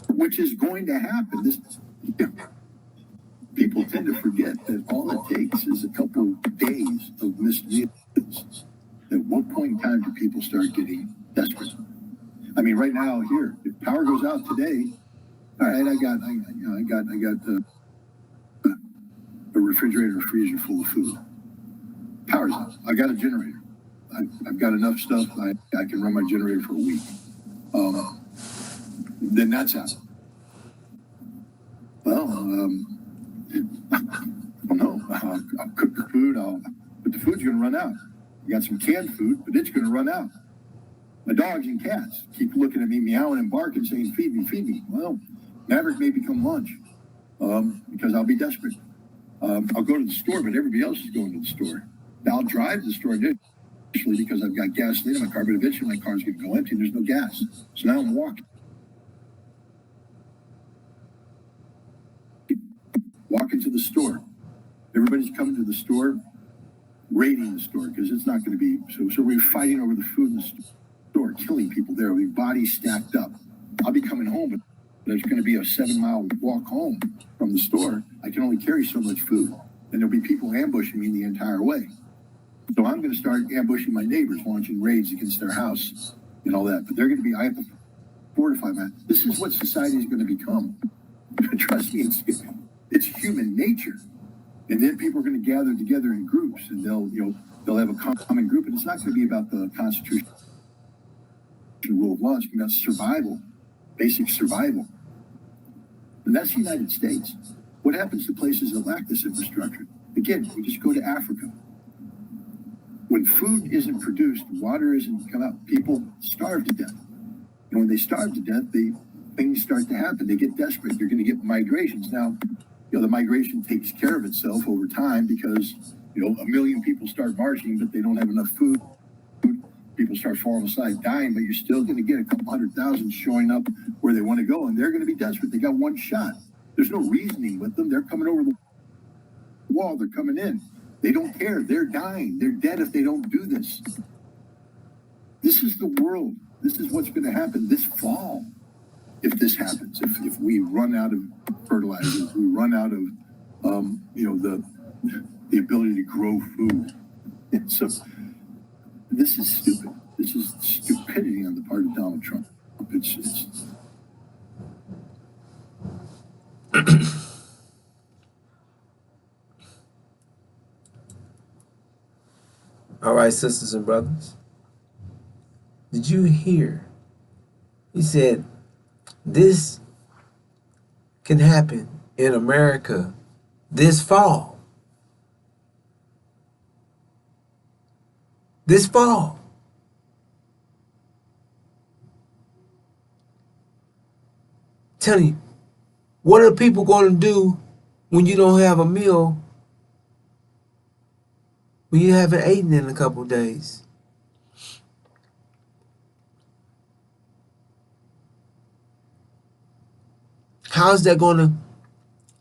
Speaker 4: Which is going to happen. People tend to forget that all it takes is a couple of days of missed meals. At what point in time do people start getting desperate? I mean, right now here, if power goes out today, all right, I got a refrigerator, or freezer full of food. Power's out. I got a generator. I've got enough stuff. I can run my generator for a week. Then that's out. Well, I don't know. I'll cook the food. But the food's going to run out. I got some canned food, but it's going to run out. My dogs and cats keep looking at me, meowing and barking, saying, "Feed me, feed me." Well, Maverick may become lunch because I'll be desperate. I'll go to the store, but everybody else is going to the store. Now, I'll drive to the store initially because I've got gasoline in my car, but eventually my car's going to go empty and there's no gas. So now I'm walking to the store. Everybody's coming to the store, raiding the store because it's not going to be. So we're fighting over the food in the store, killing people there. We bodies stacked up. I'll be coming home, but there's going to be a 7-mile walk home from the store. I can only carry so much food, and there'll be people ambushing me the entire way. So I'm going to start ambushing my neighbors, launching raids against their house and all that. But they're going to be. I have to fortify that. This is what society is going to become. Trust me, it's human nature. And then people are going to gather together in groups, and they'll have a common group, and it's not going to be about the Constitution, rule of law. It's going to be about survival, basic survival. And that's the United States. What happens to places that lack this infrastructure? Again, we just go to Africa. when food isn't produced, water isn't come out, people starve to death. And when they starve to death, things start to happen. They get desperate. You're going to get migrations. Now, the migration takes care of itself over time because, a million people start marching, but they don't have enough food. People start falling aside, dying, but you're still going to get a couple 100,000 showing up where they want to go, and they're going to be desperate. They got one shot. There's no reasoning with them. They're coming over the wall. They're coming in. They don't care. They're dying. They're dead if they don't do this. This is the world. This is what's going to happen this fall. If this happens, if we run out of fertilizer, if we run out of, the ability to grow food. And so this is stupid. This is stupidity on the part of Donald Trump. It's
Speaker 1: All right, sisters and brothers. Did you hear? He said, this can happen in America this fall. This fall. Telling you, what are people going to do when you don't have a meal, when you haven't eaten in a couple of days? How is that going to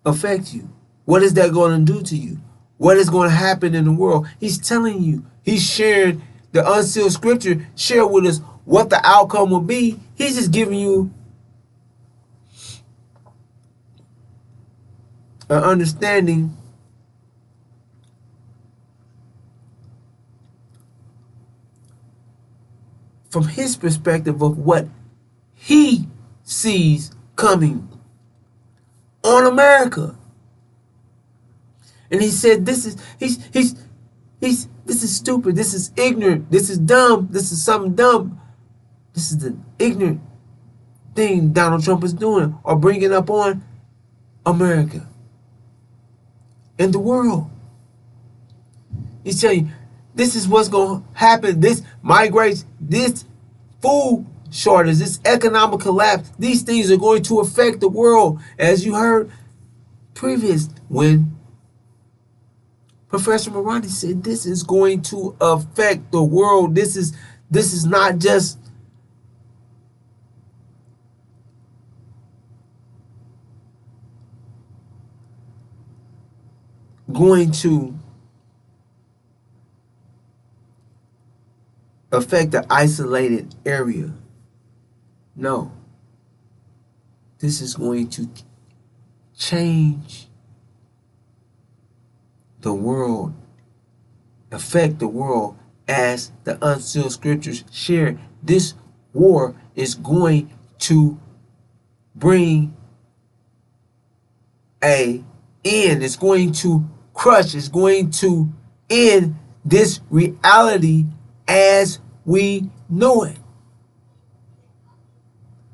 Speaker 1: affect you? What is that going to do to you? What is going to happen in the world? He's telling you. He's sharing the unsealed scripture, share with us what the outcome will be. He's just giving you an understanding from his perspective of what he sees coming on America. And he said, this is stupid. This is ignorant. This is dumb. This is something dumb. This is the ignorant thing Donald Trump is doing or bringing up on America and the world. He's telling you, this is what's going to happen. This migration, this food shortage, this economic collapse, these things are going to affect the world. As you heard previous when Professor Morani said this is going to affect the world. This is not just going to affect the isolated area. No. This is going to change the world, affect the world, as the unsealed scriptures share. This war is going to bring an end. It's going to crush. It's going to end this reality as we know it.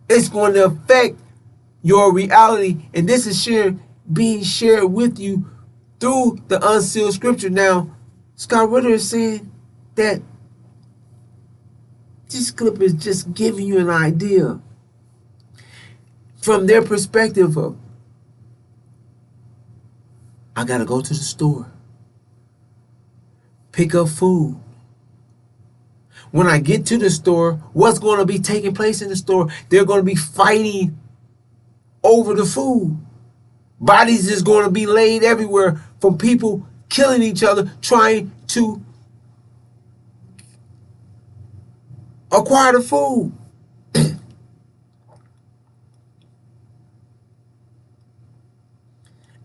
Speaker 1: It's going to affect your reality, and this is being shared with you through the unsealed scripture. Now, Scott Ritter is saying that this clip is just giving you an idea from their perspective of, I gotta go to the store, pick up food. When I get to the store, what's going to be taking place in the store? They're going to be fighting over the food. Bodies is going to be laid everywhere from people killing each other, trying to acquire the food.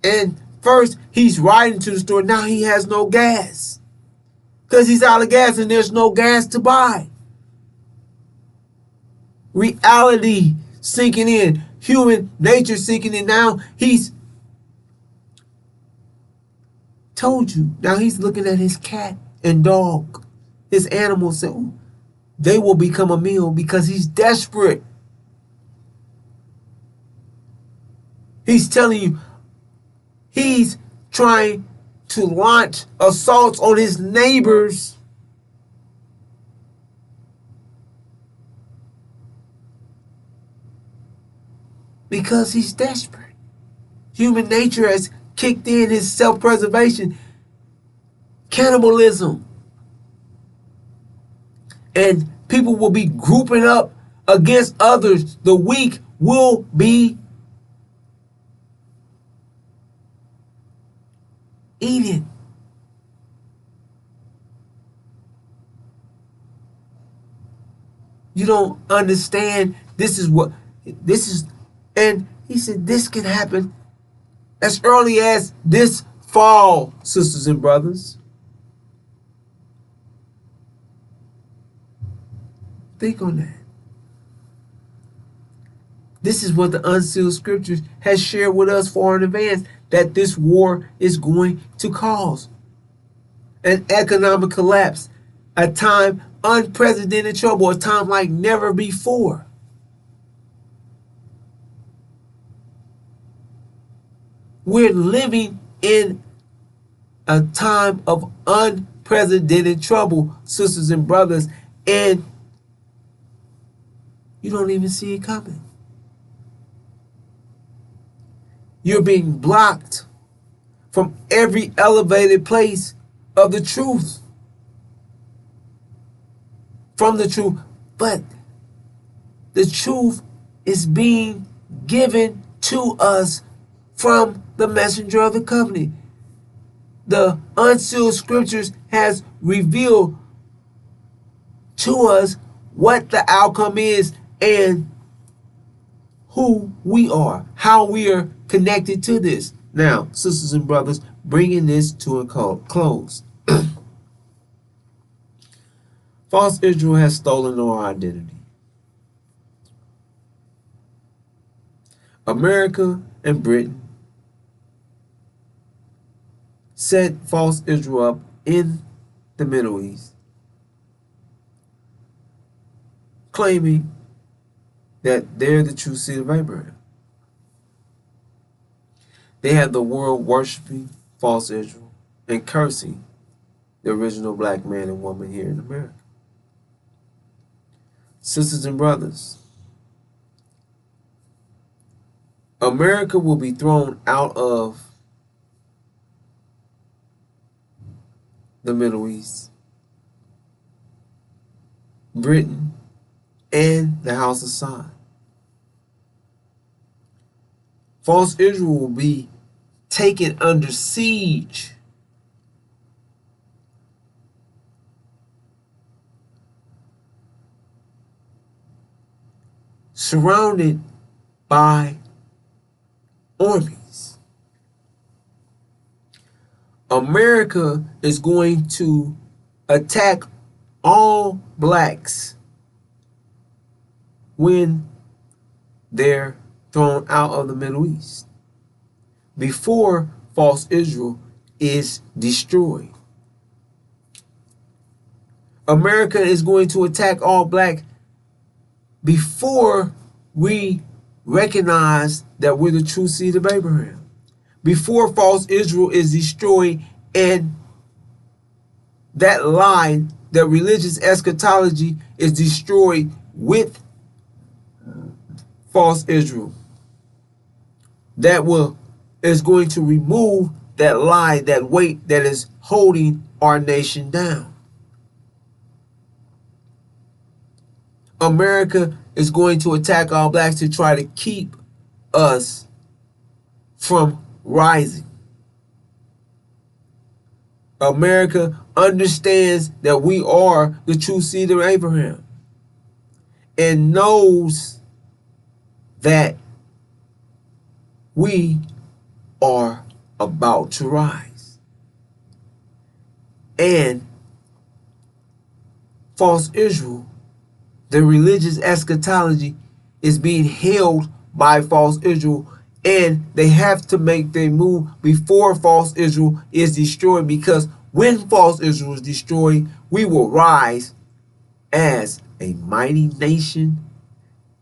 Speaker 1: And first, he's riding to the store. Now he has no gas because he's out of gas and there's no gas to buy. Reality sinking in. Human nature sinking in. Now he's told you. Now he's looking at his cat and dog, his animals. So they will become a meal because he's desperate. He's telling you, he's trying to launch assaults on his neighbors because he's desperate. Human nature has kicked in his self-preservation, cannibalism. And people will be grouping up against others. The weak will be eaten. You don't understand. This is, and he said this can happen as early as this fall, sisters and brothers. Think on that. This is what the unsealed scriptures has shared with us far in advance, that this war is going to cause an economic collapse, a time unprecedented trouble, a time like never before. We're living in a time of unprecedented trouble, sisters and brothers, and you don't even see it coming. You're being blocked from every elevated place of the truth. From the truth. But the truth is being given to us from the messenger of the covenant. The unsealed scriptures has revealed to us what the outcome is and who we are, how we are connected to this. Now, sisters and brothers, bringing this to a close. False Israel has stolen our identity. America and Britain set false Israel up in the Middle East, claiming that they're the true seed of Abraham. They have the world worshiping false Israel and cursing the original black man and woman here in America. Sisters and brothers, America will be thrown out of the Middle East, Britain, and the House of Sod. False Israel will be taken under siege. Surrounded by armies. America is going to attack all blacks when they're thrown out of the Middle East, before false Israel is destroyed. America is going to attack all black before we recognize that we're the true seed of Abraham, before false Israel is destroyed and that lie, that religious eschatology is destroyed with false Israel. That is going to remove that lie, that weight that is holding our nation down. America is going to attack all blacks to try to keep us from rising. America understands that we are the true seed of Abraham and knows that we are about to rise. And false Israel, the religious eschatology, is being held by false Israel, and they have to make their move before false Israel is destroyed, because when false Israel is destroyed, we will rise as a mighty nation,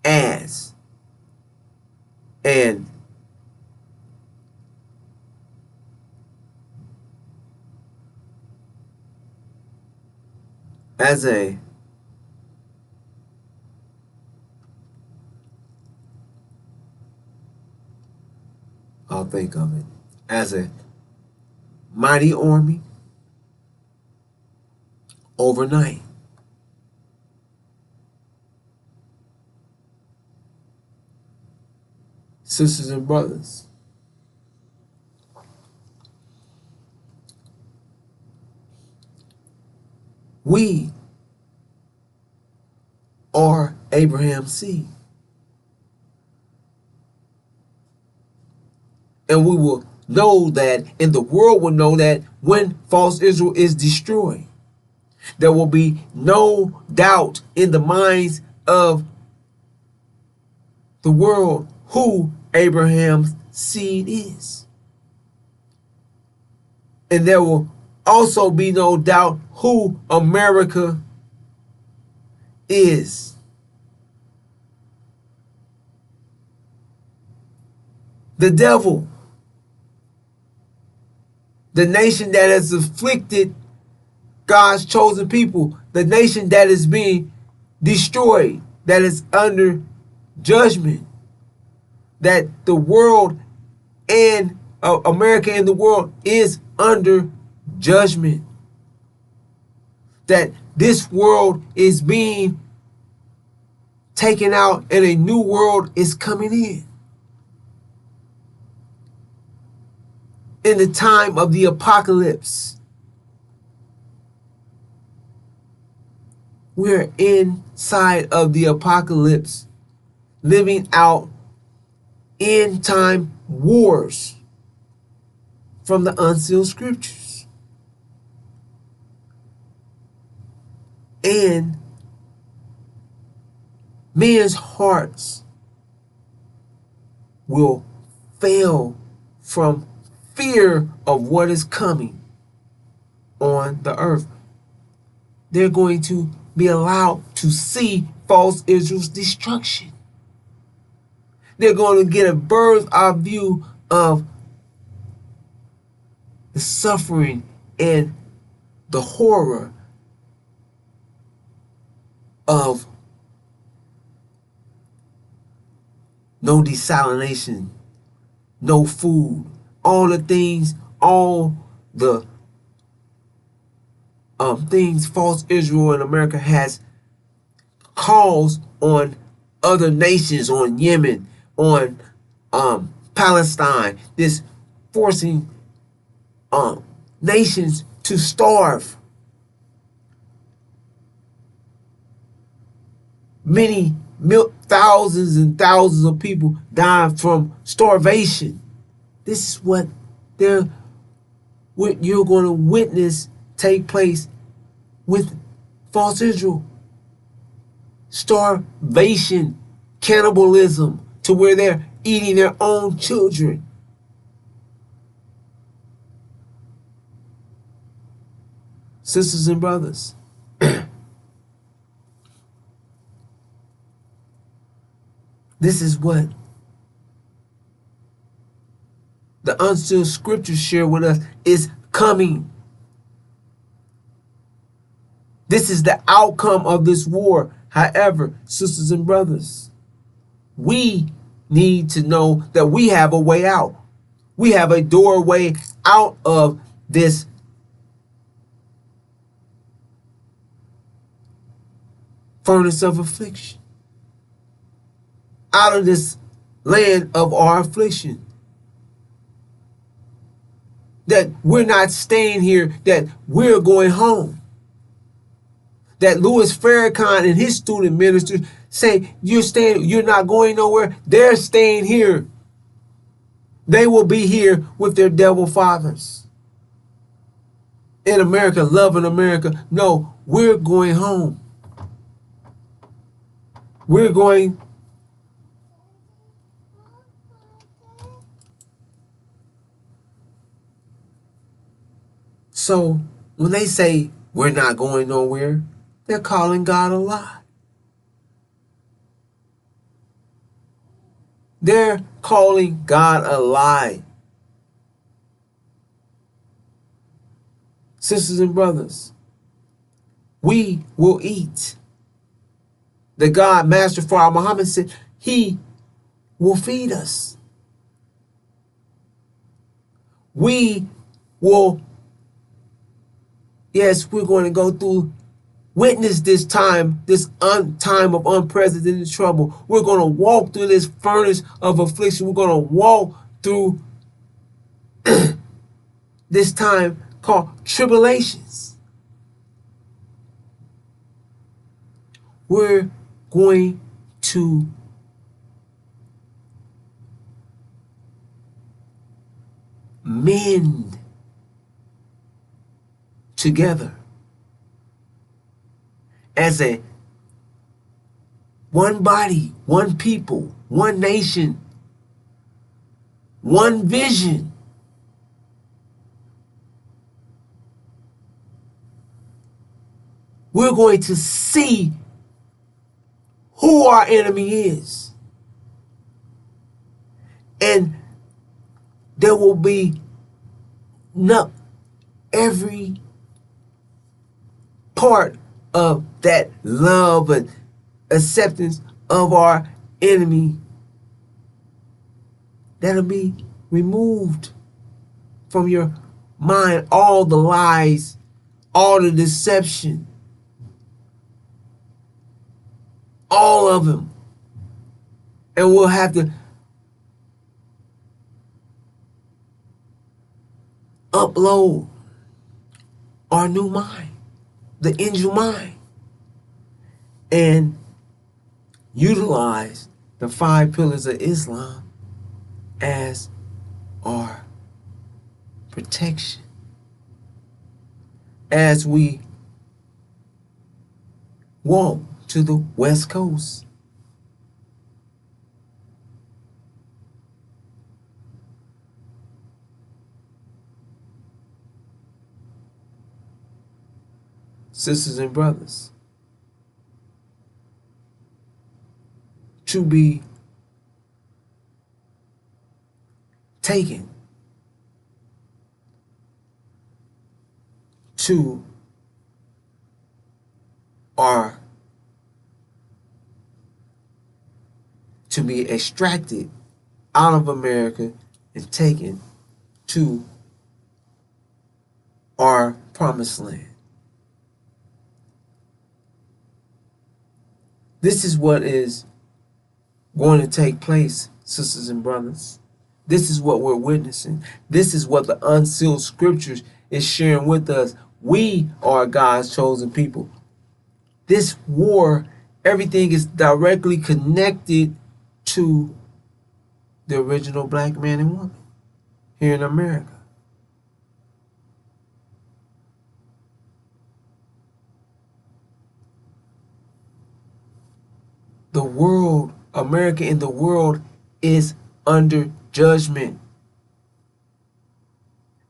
Speaker 1: as a I'll think of it as a mighty army overnight. Sisters and brothers, we are Abraham's seed. And we will know that, and the world will know that when false Israel is destroyed. There will be no doubt in the minds of the world who Abraham's seed is. And there will also be no doubt who America is. The devil, the nation that has afflicted God's chosen people, the nation that is being destroyed, that is under judgment, that the world and America and the world is under judgment, that this world is being taken out and a new world is coming in. In the time of the apocalypse, we're inside of the apocalypse, living out end time wars from the unsealed scriptures. And men's hearts will fail from fear of what is coming on the earth. They're going to be allowed to see false Israel's destruction. They're going to get a bird's eye view of the suffering and the horror of no desalination, no food, all the things, all the things false Israel and America has caused on other nations, on Yemen, on Palestine, this forcing nations to starve. Many thousands and thousands of people died from starvation. This is what you're going to witness take place with false Israel. Starvation, cannibalism, to where they're eating their own children. Sisters and brothers, this is what the unsealed scriptures share with us is coming. This is the outcome of this war. However, sisters and brothers, we need to know that we have a way out. We have a doorway out of this furnace of affliction, out of this land of our affliction. That we're not staying here, that we're going home. That Louis Farrakhan and his student ministers say, you're not going nowhere. They're staying here. They will be here with their devil fathers. In America, loving America. No, we're going home. We're going So when they say we're not going nowhere, they're calling God a lie. They're calling God a lie. Sisters and brothers, we will eat. The God, Master Father Muhammad said, he will feed us. We will, yes, we're going to go through, witness this time, this time of unprecedented trouble. We're going to walk through this furnace of affliction. We're going to walk through this time called tribulations. We're going to mend together as a one body, one people, one nation, one vision. We're going to see who our enemy is. And there will be not every part of that love and acceptance of our enemy that'll be removed from your mind. All the lies, all the deception, all of them. And we'll have to upload our new mind, the angel mind, and utilize the 5 pillars of Islam as our protection as we walk to the West Coast. Sisters and brothers, to be taken to or to be extracted out of America and taken to our promised land. This is what is going to take place, sisters and brothers. This is what we're witnessing. This is what the unsealed scriptures is sharing with us. We are God's chosen people. This war, everything is directly connected to the original black man and woman here in America. The world, America in the world, is under judgment.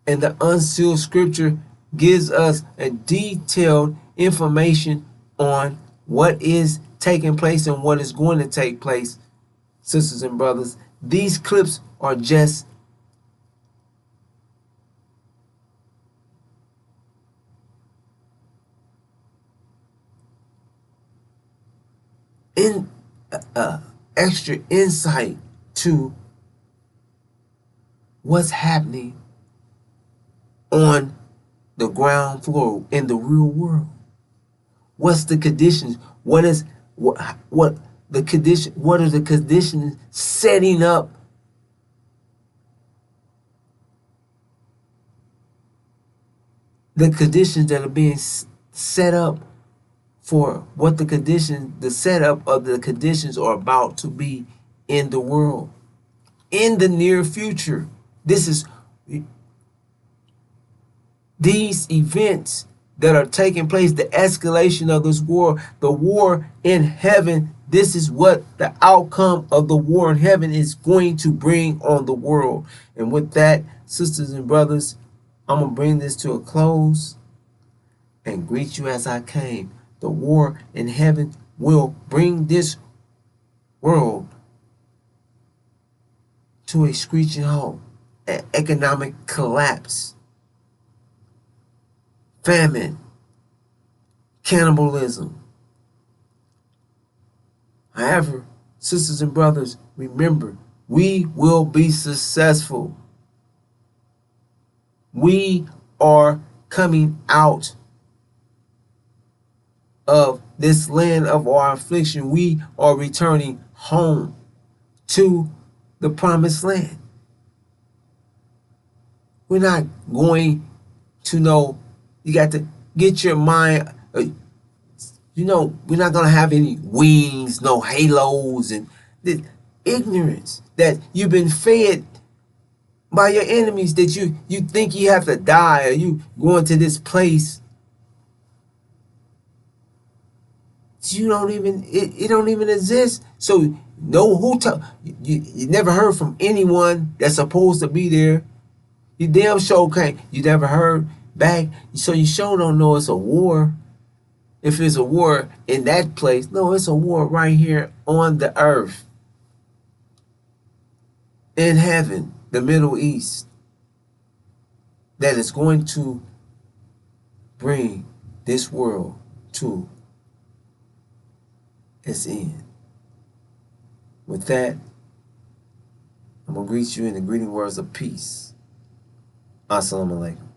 Speaker 1: And the unsealed scripture gives us a detailed information on what is taking place and what is going to take place, sisters and brothers. These clips are just extra insight to what's happening on the ground floor in the real world. What's the conditions? What the condition? What are the conditions setting up the conditions that are being set up for what the conditions, the setup of the conditions are about to be in the world in the near future. These events that are taking place, the escalation of this war, the war in heaven, this is what the outcome of the war in heaven is going to bring on the world. And with that, sisters and brothers, I'm going to bring this to a close and greet you as I came. The war in heaven will bring this world to a screeching halt, an economic collapse, famine, cannibalism. However, sisters and brothers, remember, we will be successful. We are coming out of this land of our affliction. We are returning home to the promised land. We're not going to know. You got to get your mind. We're not going to have any wings, no halos, and the ignorance that you've been fed by your enemies, that you think you have to die, or you going to this place. You don't even, it don't even exist. So no, you never heard from anyone that's supposed to be there. You damn sure can't. You never heard back. So you sure don't know it's a war. If it's a war in that place, no, it's a war right here on the earth, in heaven, the Middle East, that is going to bring this world to its end. With that, I'm going to greet you in the greeting words of peace. Assalamu alaikum.